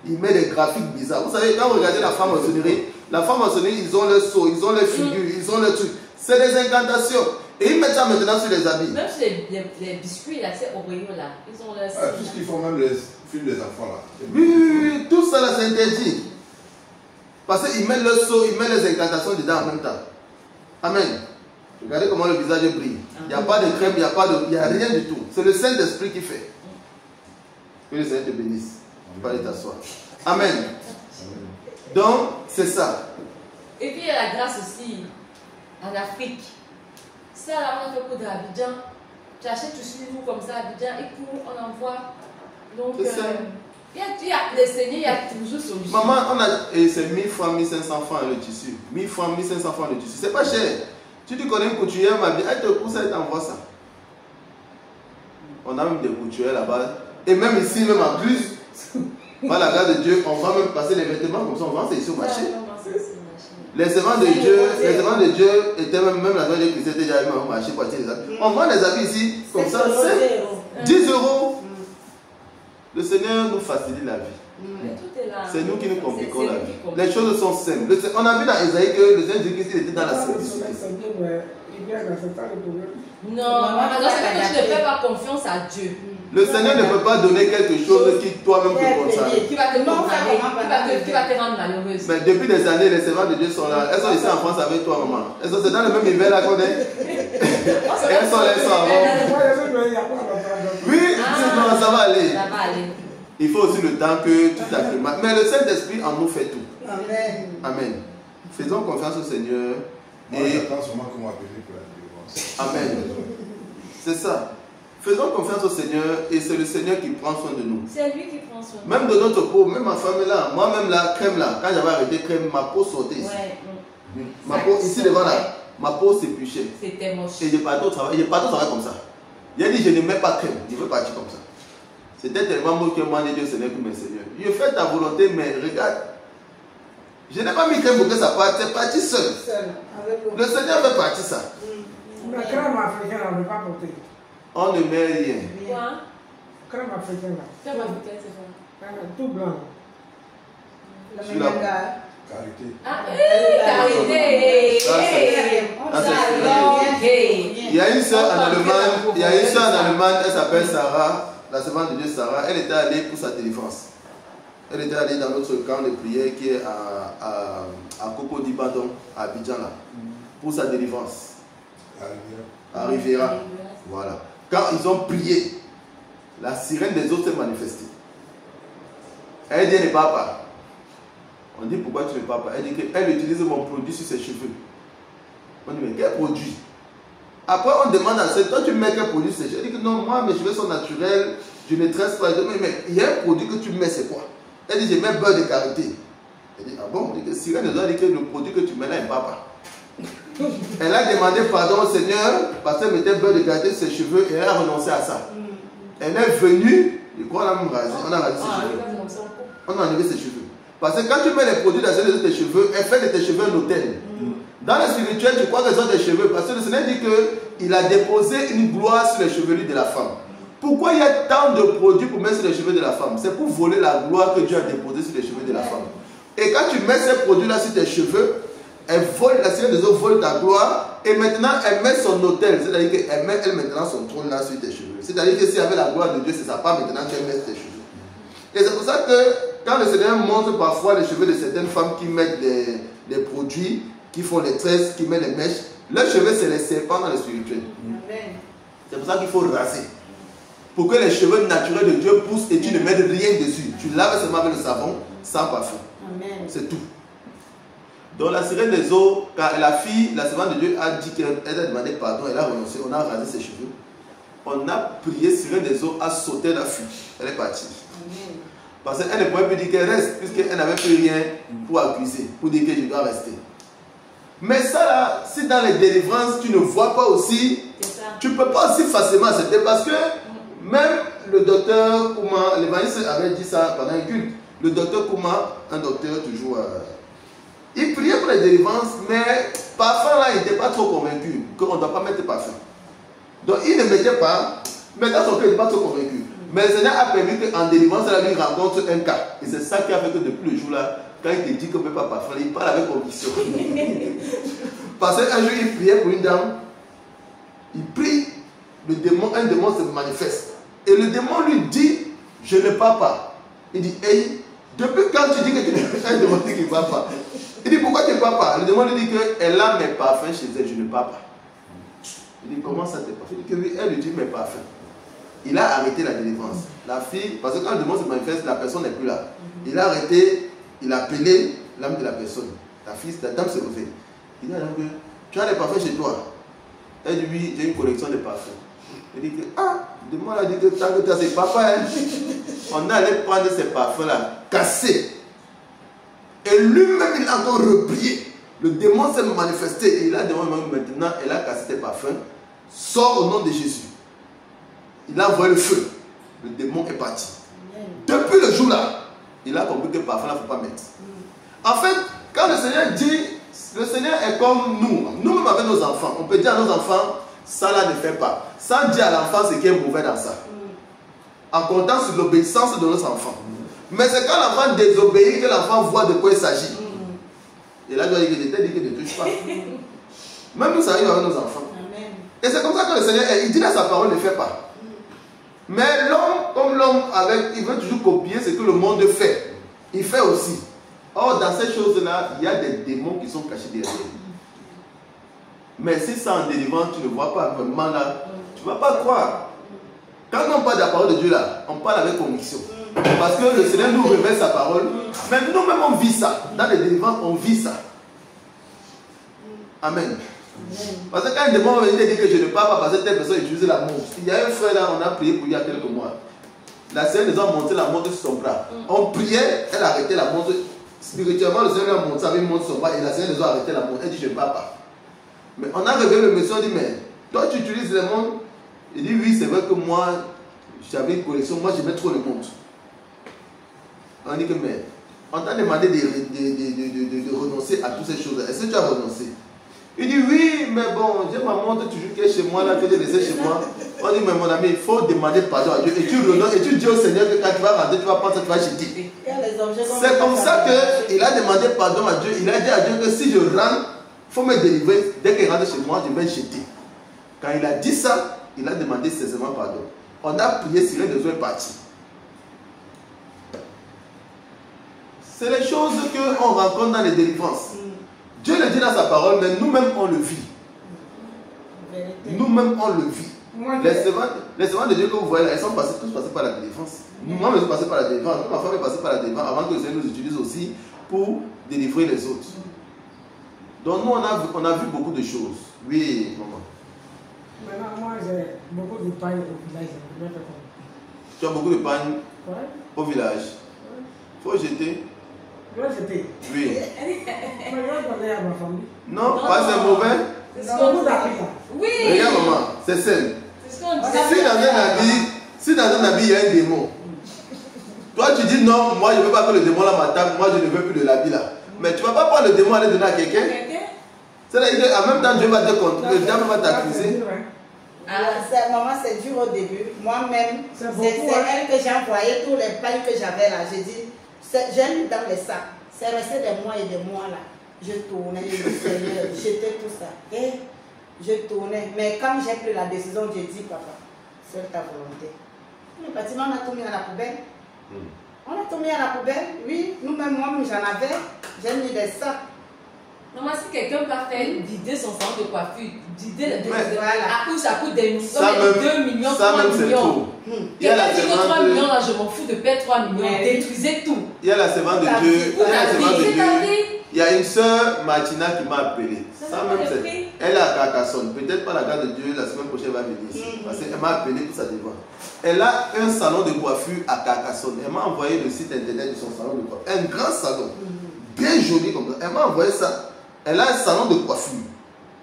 Speaker 1: Il met des graphiques bizarres. Vous savez, quand vous regardez la franc-maçonnerie, ils ont leurs sceaux, ils ont leurs figures, ils ont leurs trucs. C'est des incantations. Et ils mettent ça maintenant sur les habits.
Speaker 5: Même sur les biscuits, là, c'est Oreo là. Ils ont leurs
Speaker 3: tout ce qu'ils font, même les films des enfants là.
Speaker 1: Oui, tout ça là, c'est interdit. Parce qu'ils mettent leurs sceaux, ils mettent les incantations dedans en même temps. Amen. Regardez comment le visage brille. Il n'y a pas de crème, il n'y a rien du tout. C'est le Saint-Esprit qui fait. Que le Seigneur te bénisse. Tu peux aller t'asseoir. Amen. Donc, c'est ça.
Speaker 5: Et puis il y a la grâce aussi en Afrique. Ça là, on a fait pour de Abidjan. Tu achètes, tu suis nous comme ça à Abidjan et puis on envoie. Donc, il y a les seigneurs, il y a toujours solution.
Speaker 1: Maman, c'est 1000 francs, 1500 francs le tissu. 1000 francs, 1500 francs le tissu. C'est pas cher. Si tu connais une couturière, ma vie, elle te pousse, elle t'envoie ça. On a même des couturières là-bas. Et même ici, même en plus, par la grâce de Dieu, on va même passer les vêtements comme ça, on vend ça ici au marché. Les servants de Dieu étaient même la grâce de Dieu qui étaient déjà au marché pour acheter les habits. On vend les habits ici, comme ça, c'est 10 €. Le Seigneur nous facilite la vie. C'est nous qui nous compliquons la vie. Les choses sont simples. On a vu dans Isaïe que le Seigneur dit qu'il était dans la simplicité.
Speaker 5: Non, alors c'est que tu ne fais pas confiance à Dieu.
Speaker 1: Le Seigneur ne peut pas donner quelque chose qui toi-même te concerne.
Speaker 5: Qui va te condamner, qui va te rendre malheureuse.
Speaker 1: Mais depuis des années, les servantes de Dieu sont là. Elles sont ici en France avec toi, maman. Elles sont dans le même hiver là qu'on est. Elles sont là, elles sont avant. Oui, non, ça va aller.
Speaker 5: Ça va aller.
Speaker 1: Il faut aussi le temps que tu t'acclimates. Mais le Saint-Esprit en nous fait tout.
Speaker 2: Amen.
Speaker 1: Amen. Faisons confiance au Seigneur.
Speaker 3: Moi, j'attends seulement qu'on m'appelle pour la délivrance.
Speaker 1: Amen. C'est ça. Faisons confiance au Seigneur et c'est le Seigneur qui prend soin de nous.
Speaker 5: C'est lui qui prend soin.
Speaker 1: Même de notre peau, même ma femme est là. Moi-même, la crème là, quand j'avais arrêté crème, ma peau sautait ici.
Speaker 5: Ouais.
Speaker 1: Ma peau, ici devant là, ma peau s'épluchait.
Speaker 5: C'était moche.
Speaker 1: Et je partais au travail comme ça. Il a dit, je ne mets pas crème, je veux partir comme ça. C'était tellement beau que moi, Dieu, Seigneur, que mes seigneurs. Je fais ta volonté, mais regarde. Je n'ai pas mis crème pour que ça parte, c'est parti seul. Le Seigneur fait partie ça.
Speaker 4: La crème africaine, on ne peut pas porter.
Speaker 1: On ne met rien.
Speaker 5: Quoi?
Speaker 4: Crème africaine, là.
Speaker 5: Crème africaine, c'est quoi?
Speaker 4: Tout blanc.
Speaker 2: La
Speaker 1: Sur la-
Speaker 3: Carité.
Speaker 5: Ah, carité!
Speaker 1: Il y a une soeur en Allemagne, elle s'appelle Sarah, la servante de Dieu Sarah. Elle était allée pour sa délivrance. Elle était allée dans notre camp de prière qui est à Cocody Badon, à Abidjan là, pour sa délivrance. À Riviera. Voilà. Quand ils ont prié, la sirène des eaux s'est manifestée. Elle dit, elle ne part pas. On dit, pourquoi tu ne pars pas? Elle dit qu'elle utilise mon produit sur ses cheveux. On dit, mais quel produit? Après, on demande à celle, toi tu mets quel produit sur ses cheveux? Elle dit que non, moi mes cheveux sont naturels, je ne tresse pas. Je dis, mais il y a un produit que tu mets, c'est quoi? Elle dit, je mets beurre de karité. Elle dit, ah bon? On dit que sirène des eaux, elle dit que le produit que tu mets là, il ne part pas. Elle a demandé pardon au Seigneur parce qu'elle mettait beurre de karité sur ses cheveux et elle a renoncé à ça. Elle est venue, je crois, on a même rasé, on a rasé ses cheveux. On a enlevé ses cheveux. Parce que quand tu mets les produits dans tes cheveux, elle fait de tes cheveux un hôtel. Dans le spirituel, tu crois qu'elles ont des cheveux parce que le Seigneur dit qu'il a déposé une gloire sur les chevelures de la femme. Pourquoi il y a tant de produits pour mettre sur les cheveux de la femme? C'est pour voler la gloire que Dieu a déposée sur les cheveux de la femme. Et quand tu mets ces produits-là sur tes cheveux, elle vole, la sirène des eaux vole ta gloire et maintenant elle met son hôtel. C'est-à-dire qu'elle met maintenant son trône là sur tes cheveux. C'est-à-dire que si elle avait la gloire de Dieu, c'est ça, pas maintenant qu'elle met tes cheveux. Et c'est pour ça que quand le Seigneur montre parfois les cheveux de certaines femmes qui mettent des produits, qui font les tresses, qui mettent les mèches, leurs cheveux c'est les serpents dans le spirituel. C'est pour ça qu'il faut raser. Pour que les cheveux naturels de Dieu poussent et tu ne mettes rien dessus. Tu laves seulement avec le savon, sans parfum. C'est tout. Donc la sirène des eaux, quand la fille, la servante de Dieu a dit qu'elle a demandé pardon, elle a renoncé, on a rasé ses cheveux. On a prié, sirène des eaux a sauté la fille. Elle est partie. Parce qu'elle ne pouvait plus dire qu'elle reste, puisqu'elle n'avait plus rien pour accuser, pour dire que je dois rester. Mais ça là, si dans les délivrances, tu ne vois pas aussi, tu ne peux pas aussi facilement accepter parce que même le docteur Kouma, l'évangéliste avait dit ça pendant un culte. Le docteur Kouma, un docteur toujours, il priait pour les délivrances, mais parfum là, il n'était pas trop convaincu qu'on ne doit pas mettre parfum. Donc il ne mettait pas, mais dans son cœur, il n'était pas trop convaincu. Mais le Seigneur a permis qu'en délivrance, elle lui rencontre un cas. Et c'est ça qui a fait que depuis le jour là, quand il te dit qu'on ne peut pas parfum, il parle avec conviction. Parce qu'un jour, il priait pour une dame, il prie, un démon se manifeste. Et le démon lui dit, je ne pars pas. Il dit, hey, depuis quand tu dis que tu ne un démon qui ne part pas? Il dit, pourquoi tu ne pars pas? Le démon lui dit qu'elle a mes parfums chez elle, je ne pars pas. Il dit, comment ça tes parfums? Il dit que oui, elle lui dit mes parfums. Il a arrêté la délivrance. La fille, parce que quand le démon se manifeste, la personne n'est plus là. Il a arrêté, il a appelé l'âme de la personne. La dame s'est levée. Il dit à l'âme, tu as des parfums chez toi? Elle dit, oui, j'ai une collection de parfums. Il dit que, le démon a dit que tant que tu as ces parfums, on allait prendre ces parfums-là, casser. Et lui-même, il a encore replié. Le démon s'est manifesté et il a demandé maintenant, elle a cassé tes parfums. Sors au nom de Jésus. Il a envoyé le feu. Le démon est parti. Depuis le jour-là, il a compris que parfum là, il ne faut pas mettre. En fait, quand le Seigneur dit, le Seigneur est comme nous. Nous-mêmes avec nos enfants. On peut dire à nos enfants, ça là ne fait pas. Sans dire à l'enfant ce qui est mauvais dans ça. En comptant sur l'obéissance de nos enfants. Mais c'est quand l'enfant désobéit que l'enfant voit de quoi il s'agit. Et là, il doit dire que je t'ai dit que ne touche pas. Même nous, ça arrive avec nos enfants. Et c'est comme ça que le Seigneur, il dit dans sa parole, ne fait pas. Mais l'homme, comme l'homme, il veut toujours copier ce que le monde fait. Il fait aussi. Or, dans ces choses-là, il y a des démons qui sont cachés derrière. Mais si c'est en délivrant, tu ne vois pas vraiment là, tu ne vas pas croire. Quand on parle de la parole de Dieu là, on parle avec conviction. Parce que le Seigneur nous révèle sa parole. Même nous-mêmes, on vit ça. Dans les délivrances, on vit ça. Amen. Parce que quand un démon vient dire que je ne parle pas parce que telle personne utilise la montre. Il y a un frère là, on a prié pour il y a quelques mois. La Seigneur nous a monté la montre sur son bras. On priait, elle a arrêté la montre. Spirituellement, le Seigneur a monté avec une montre sur son bras et la Seigneur nous a arrêté la montre. Elle dit je ne parle pas. Mais on a révélé le monsieur, on dit mais toi tu utilises les montres. Il dit oui, c'est vrai que moi j'avais une collection, moi j'aimais trop les montres. On dit que mais on t'a demandé de renoncer à toutes ces choses. Est-ce que tu as renoncé? Il dit oui, mais bon, j'ai ma montre toujours qui est chez moi, là, que j'ai laissé chez moi. On dit, mais mon ami, il faut demander pardon à Dieu. Et tu renonces, et tu dis au Seigneur que quand tu vas rentrer, tu vas prendre ça, tu vas jeter. C'est comme ça qu'il a demandé pardon à Dieu. Il a dit à Dieu que si je rentre, il faut me délivrer. Dès qu'il rentre chez moi, je vais jeter. Quand il a dit ça, il a demandé sincèrement pardon. On a prié, si les deux est parti. C'est les choses qu'on rencontre dans les délivrances. Dieu le dit dans sa parole, mais nous-mêmes on le vit. Nous-mêmes on le vit. Les servants de Dieu que vous voyez là, ils sont tous passés par la délivrance. Moi, je suis passé par la délivrance. Ma femme est passée par la délivrance avant que le Seigneur nous utilise aussi pour délivrer les autres. Donc nous, on a vu beaucoup de choses. Oui, maman.
Speaker 4: Maintenant, moi, j'ai beaucoup de pain au village.
Speaker 1: Tu as beaucoup de pain au village. Il faut jeter.
Speaker 4: Je vais jeter.
Speaker 1: Oui.
Speaker 4: Mais je vais donner à ma famille.
Speaker 1: Non, pas c'est mauvais.
Speaker 5: Oui.
Speaker 1: Regarde maman, c'est sain. Si dans un habit il y a un démon, toi tu dis non, moi je ne veux pas que le démon là m'attaque, moi je ne veux plus de l'habit là. Mais tu ne vas pas prendre le démon et aller donner à quelqu'un. C'est-à-dire qu'en même temps Dieu va te contrôler, le diable va t'accuser.
Speaker 2: Maman, c'est dur au début. Moi-même, c'est elle que j'ai envoyé tous les pains que j'avais là. J'ai dit, j'ai mis dans les sacs. C'est resté des mois et des mois là. Je tournais, j'étais tout ça. Et je tournais. Mais quand j'ai pris la décision, j'ai dit, papa, c'est ta volonté. Le bâtiment, on a tout mis à la poubelle. On a tout mis à la poubelle. Oui, nous-mêmes, moi-même, j'en avais. J'ai mis des sacs.
Speaker 5: Non, moi, si quelqu'un peut faire vider son salon de coiffure, vider les deux,
Speaker 2: voilà.
Speaker 5: ça coûte des millions,
Speaker 1: ça même,
Speaker 5: 2 millions,
Speaker 1: ça
Speaker 5: 3
Speaker 1: même
Speaker 5: millions. Quelqu'un dit que 3 millions, là, je m'en fous de perdre 3 millions. Détruisez tout.
Speaker 1: Il y a la servante de Dieu. Il y a une soeur, Martina, qui m'a appelé. Ça même, elle est à Carcassonne. Peut-être pas la garde de Dieu, la semaine prochaine, elle va venir ici. Parce qu'elle m'a appelé pour sa demande. Elle a un salon de coiffure à Carcassonne. Elle m'a envoyé le site internet de son salon de coiffure. Un grand salon. Bien joli comme ça. Elle m'a envoyé ça. Elle a un salon de coiffure.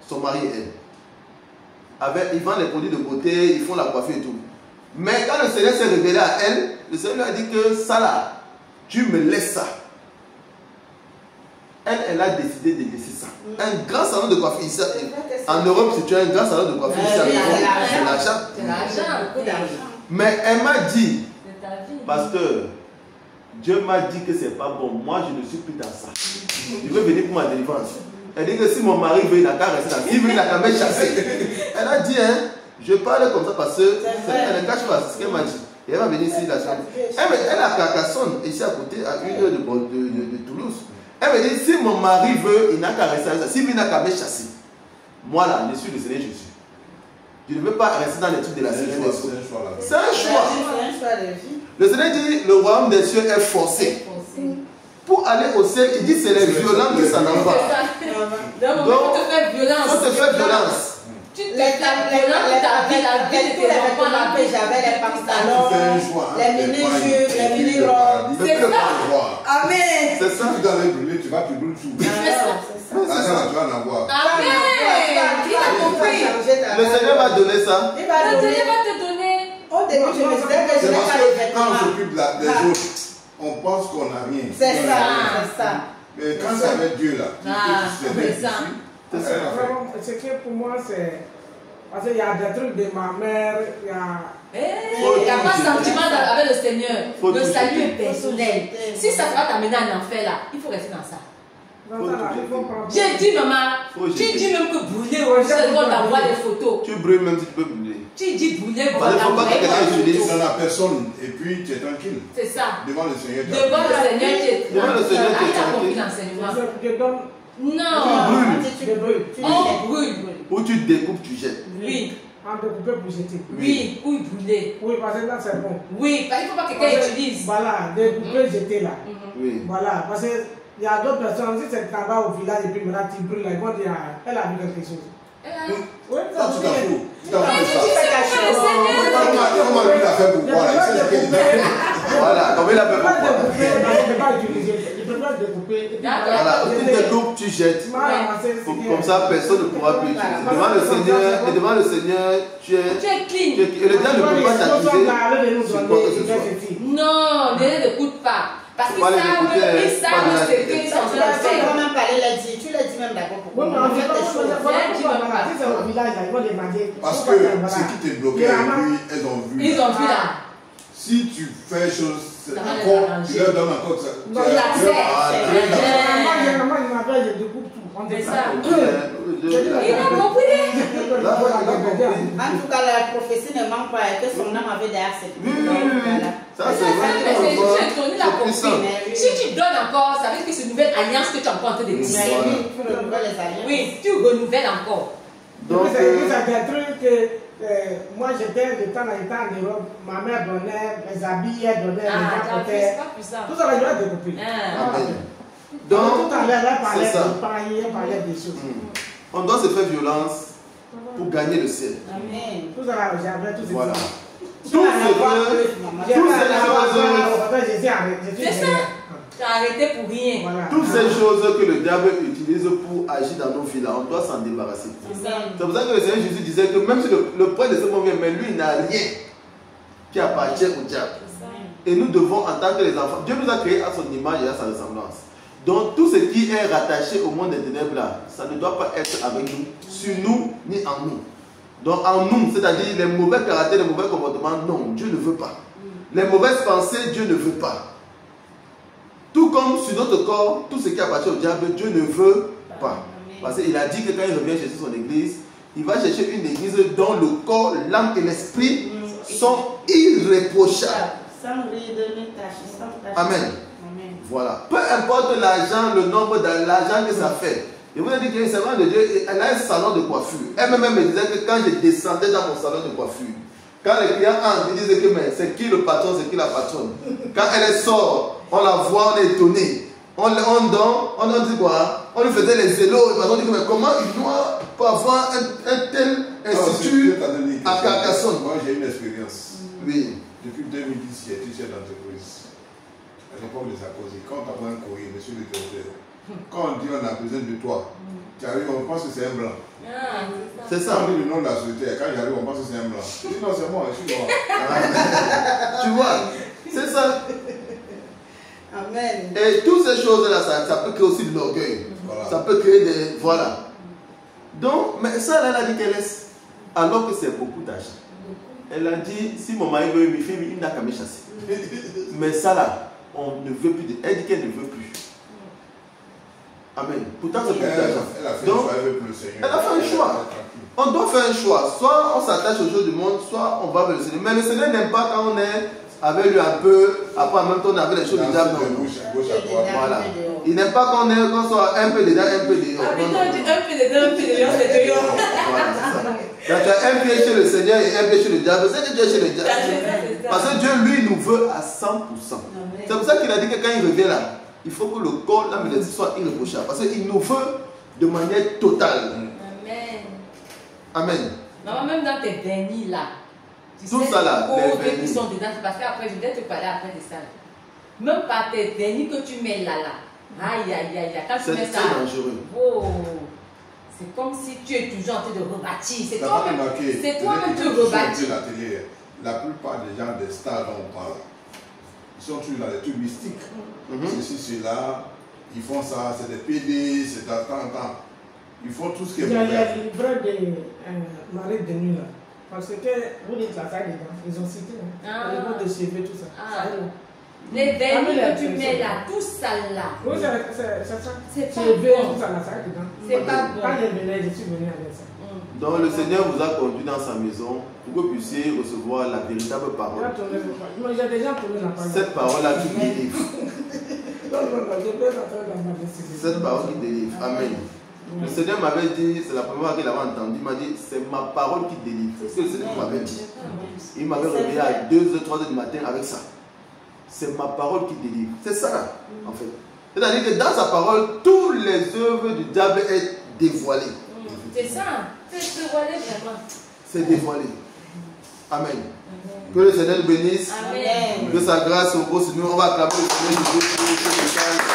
Speaker 1: Son mari et elle. Ils vendent les produits de beauté, ils font la coiffure et tout. Mais quand le Seigneur s'est révélé à elle, le Seigneur lui a dit que ça là, tu me laisses ça. Elle a décidé de laisser ça. Un grand salon de coiffure ici. En Europe, si tu as un grand salon de coiffure ici, c'est l'argent.
Speaker 5: C'est l'argent.
Speaker 1: Mais elle m'a dit, pasteur, Dieu m'a dit que c'est pas bon. Moi, je ne suis plus dans ça. Je veux venir pour ma délivrance. Elle dit que si mon mari veut, il n'a qu'à rester là. S'il veut, il n'a qu'à me chasser. Elle a dit, hein, je parle comme ça parce que elle ne cache pas ce qu'elle m'a dit. Et elle va venir ici la semaine. Elle a Carcassonne, ici à côté, à 1 heure de Toulouse. Elle me dit, si mon mari veut, il n'a qu'à rester là. S'il veut, il n'a qu'à me chasser. Moi là, je suis le Seigneur Jésus. Je ne veux pas rester dans les trucs de la Seigneur des cieux. C'est un choix. Le Seigneur dit, le royaume des cieux est forcé. Pour aller au ciel, il dit c'est les violents qui s'en envoient. Donc, il faut te faire violence.
Speaker 5: Tu te fais violence, ta vie, la vie de tes enfants, la vie.
Speaker 2: J'avais les pantalons, les mini-jupes, les mini-robes.
Speaker 5: C'est ça.
Speaker 2: Amen.
Speaker 3: C'est ça. Tu dois aller brûler, tu vas te brûler tout.
Speaker 5: C'est ça.
Speaker 3: Tu vas en avoir.
Speaker 5: Amen. Il a compris.
Speaker 1: Le Seigneur va donner ça.
Speaker 2: Il va
Speaker 5: Le Seigneur va te donner.
Speaker 2: Au début, je me disais que je
Speaker 3: C'est
Speaker 2: n'ai
Speaker 3: parce
Speaker 2: pas les
Speaker 3: que quand on
Speaker 2: vêtements.
Speaker 3: s'occupe des autres, on pense qu'on n'a rien.
Speaker 2: C'est ça, c'est ça.
Speaker 3: Mais quand c'est avec Dieu là,
Speaker 5: c'est ça.
Speaker 4: Ce qui pour moi, c'est. Parce qu'il y a des trucs de ma mère, il y a.
Speaker 5: Il n'y a pas de sentiment avec le Seigneur. Le salut est personnel. Si ça va t'amener en enfer là, il faut rester dans ça. J'ai dit, maman, tu dis même que brûler, on t'envoie des photos.
Speaker 1: Tu brûles même si tu peux brûler.
Speaker 5: Tu dis brûler,
Speaker 1: on t'envoie des photos.
Speaker 3: Dans la personne, et puis tu es tranquille.
Speaker 5: C'est ça.
Speaker 3: Devant le Seigneur.
Speaker 5: Devant le Seigneur, tu es tranquille.
Speaker 1: Devant le Seigneur, tu es
Speaker 5: tranquille. Il a compris l'enseignement. Non.
Speaker 1: Tu brûles.
Speaker 5: On brûle.
Speaker 1: Ou tu découpes, tu jettes.
Speaker 5: Oui.
Speaker 4: En découper pour jeter.
Speaker 5: Oui, ou brûler.
Speaker 4: Oui, parce que là c'est bon.
Speaker 5: Oui, parce qu'il ne faut pas que quelqu'un utilise.
Speaker 4: Voilà, découper, jeter là.
Speaker 1: Oui.
Speaker 4: Voilà, parce qu'il y a d'autres personnes, si c'est là-bas au village et puis maintenant tu brûles, ils vont dire, elle a vu quelque chose.
Speaker 3: Oui, ça tu t'en fous. Tu t'en
Speaker 5: Mais
Speaker 3: fous
Speaker 5: tu sais
Speaker 3: ça.
Speaker 5: que le Seigneur.
Speaker 3: Comment lui l'a fait pour voir là? Il sait ce qu'il fait.
Speaker 1: Voilà, comme il a fait pour
Speaker 4: Il ne peut pas utiliser, il peut pas découper.
Speaker 1: Voilà, tu découpes, tu jettes. Comme ça, personne ne pourra plus utiliser. Devant le Seigneur, tu es clean. Et le diable ne peut pas t'accuser sur quoi que ce soit.
Speaker 5: Non, ne l'écoute pas. Parce qu'ils savent ce qu'ils sont en train de faire.
Speaker 2: Même pas les tu l'as dit même d'accord.
Speaker 4: Oui, mais on fait des choses. Si c'est au village, ils vont demander.
Speaker 3: Parce que ce qui t'est bloqué, elles ont vu.
Speaker 5: Ils ont vu là.
Speaker 3: Si tu fais chose, encore, tu leur donnes encore ça.
Speaker 5: Non, il accepte.
Speaker 4: Généralement, il m'appelle, je découpe tout. On
Speaker 5: C'est
Speaker 4: dit
Speaker 5: ça.
Speaker 1: Il
Speaker 5: a compris.
Speaker 2: En tout cas, la prophétie ne manque pas que son âme avait derrière cette
Speaker 1: ça, c'est vrai.
Speaker 5: C'est puissant. Si tu donnes encore, ça veut dire que c'est une nouvelle alliance que tu es encore en train de tisser. Oui, tu renouvelles encore.
Speaker 4: Donc, c'est des trucs que moi j'étais de temps en temps en Europe, ma mère donnait, mes habits, elle donnait, les gens portaient. Tout ça, je vais découper.
Speaker 1: Donc,
Speaker 4: tout à l'heure, elle parlait
Speaker 1: c'est ça.
Speaker 4: de pareil, elle parlait des choses.
Speaker 1: On doit se faire violence pour gagner le ciel.
Speaker 4: Amen. Tout ça, j'avais tout ça.
Speaker 1: Voilà.
Speaker 4: C'est ça.
Speaker 5: Tu as arrêté pour rien.
Speaker 4: Voilà.
Speaker 1: Toutes ces choses que le diable utilise pour agir dans nos vies, là, on doit s'en débarrasser. C'est pour ça que le Seigneur Jésus disait que même si le prince de ce monde vient, mais lui, il n'a rien qui appartient au diable. Et nous devons, en tant que les enfants, Dieu nous a créés à son image et à sa ressemblance. Donc tout ce qui est rattaché au monde des ténèbres, là, ça ne doit pas être avec nous, sur nous, ni en nous. Donc en nous, c'est-à-dire les mauvais caractères, les mauvais comportements, non, Dieu ne veut pas. Les mauvaises pensées, Dieu ne veut pas. Tout comme sur notre corps, tout ce qui appartient au diable, Dieu ne veut pas. Parce qu'il a dit que quand il revient chercher son église, il va chercher une église dont le corps, l'âme et l'esprit sont irréprochables.
Speaker 2: Sans ride, ni tache, sans tache.
Speaker 1: Amen. Voilà. Peu importe l'argent, le nombre de l'argent que ça fait. Je vous ai dit que le servant de Dieu, elle a un salon de coiffure. Elle-même me disait que quand je descendais dans mon salon de coiffure, quand les clients entrent, ils disaient que mais c'est qui le patron, c'est qui la patronne. Quand elle sort, on la voit, on est étonné. On dit quoi? On lui faisait les éloges. On dit mais comment il doit pas avoir un tel institut à Carcassonne?
Speaker 3: Moi j'ai une expérience.
Speaker 1: Oui.
Speaker 3: Depuis 2010, j'ai été chef d'entreprise. À l'époque de Sarkozy, quand on envoie un courrier, monsieur le directeur, quand on dit on a besoin de toi, tu arrives, on pense que c'est un blanc.
Speaker 1: C'est ça.
Speaker 3: Quand on dit le nom de la société, quand j'arrive, on pense que c'est un blanc. Je dis non, c'est moi, je suis noir.
Speaker 1: Tu vois, c'est ça.
Speaker 2: Amen.
Speaker 1: Et toutes ces choses-là, ça peut créer aussi de l'orgueil. Voilà. Ça peut créer des... Voilà. Donc, mais ça, elle a dit qu'elle laisse. Alors que c'est beaucoup d'argent. Elle a dit, si mon mari veut me faire, il n'a qu'à me chasser. Mais ça là, on ne veut plus. Elle dit qu'elle ne veut plus. Amen. Pourtant, c'est beaucoup d'argent.
Speaker 3: Elle a fait un choix, elle veut plus le Seigneur.
Speaker 1: Elle a fait un choix. On doit faire un choix. Soit on s'attache aux choses du monde, soit on va vers le Seigneur. Mais le Seigneur n'aime pas quand on est avec lui un peu, après en même temps on avait les choses du diable. Voilà. Il n'aime pas qu'on soit un peu dedans, un peu dehors.
Speaker 5: Ah, mais toi, tu es un peu dedans, un peu dehors, c'est dehors.
Speaker 1: Voilà, c'est ça. Donc, tu as un pied chez le Seigneur et un pied chez le diable. C'est que tu es chez le diable. Parce que Dieu, lui, nous veut à 100%. C'est pour ça qu'il a dit que quand il revient là, il faut que le corps, l'âme et l'esprit soient irréprochables. Parce qu'il nous veut de manière totale.
Speaker 5: Amen.
Speaker 1: Amen.
Speaker 5: Non, même dans tes vernis là, tu
Speaker 1: tout
Speaker 5: sais,
Speaker 1: ça là,
Speaker 5: les vernis qui sont dedans, parce qu'après, je vais te parler après de ça. Même par tes vernis que tu mets là, aïe, aïe, aïe, quand tu mets ça,
Speaker 1: c'est dangereux.
Speaker 5: Oh, c'est comme si tu es toujours en train de rebâtir. C'est toi-même tu rebâtis.
Speaker 3: La plupart des gens des stars dont on parle, ils sont toujours dans les trucs mystiques. Ceci, cela, ils font ça, c'est des PD, c'est à temps. Ils font tout ce qui est mauvais.
Speaker 4: Il y a le livre de Marie de nuit là. Parce que vous dites la salle dedans, ils ont cité. Ils vont de CV, tout ça.
Speaker 5: Les vernis que tu mets là, tout ça là.
Speaker 4: Oui, c'est ça.
Speaker 5: C'est pas bon.
Speaker 4: C'est pas bon. Quand je venais, je suis venu avec ça.
Speaker 1: Donc le Seigneur vous a conduit dans sa maison pour que vous puissiez recevoir la véritable parole. Cette parole-là qui délivre. Cette parole qui délivre. Amen. Le Seigneur m'avait dit, c'est la première fois qu'il avait entendu, il m'a dit, c'est ma parole qui délivre. C'est ce que le Seigneur m'avait dit. Il m'avait réveillé à 2h, 3h du matin avec ça. C'est ma parole qui délivre. C'est ça, en fait. C'est-à-dire que dans sa parole, toutes les œuvres du diable sont dévoilées.
Speaker 5: C'est ça. C'est dévoilé vraiment.
Speaker 1: C'est dévoilé. Amen. Que le Seigneur nous bénisse.
Speaker 5: Amen.
Speaker 1: Que sa grâce repose sur nous. On va acclamer le Seigneur.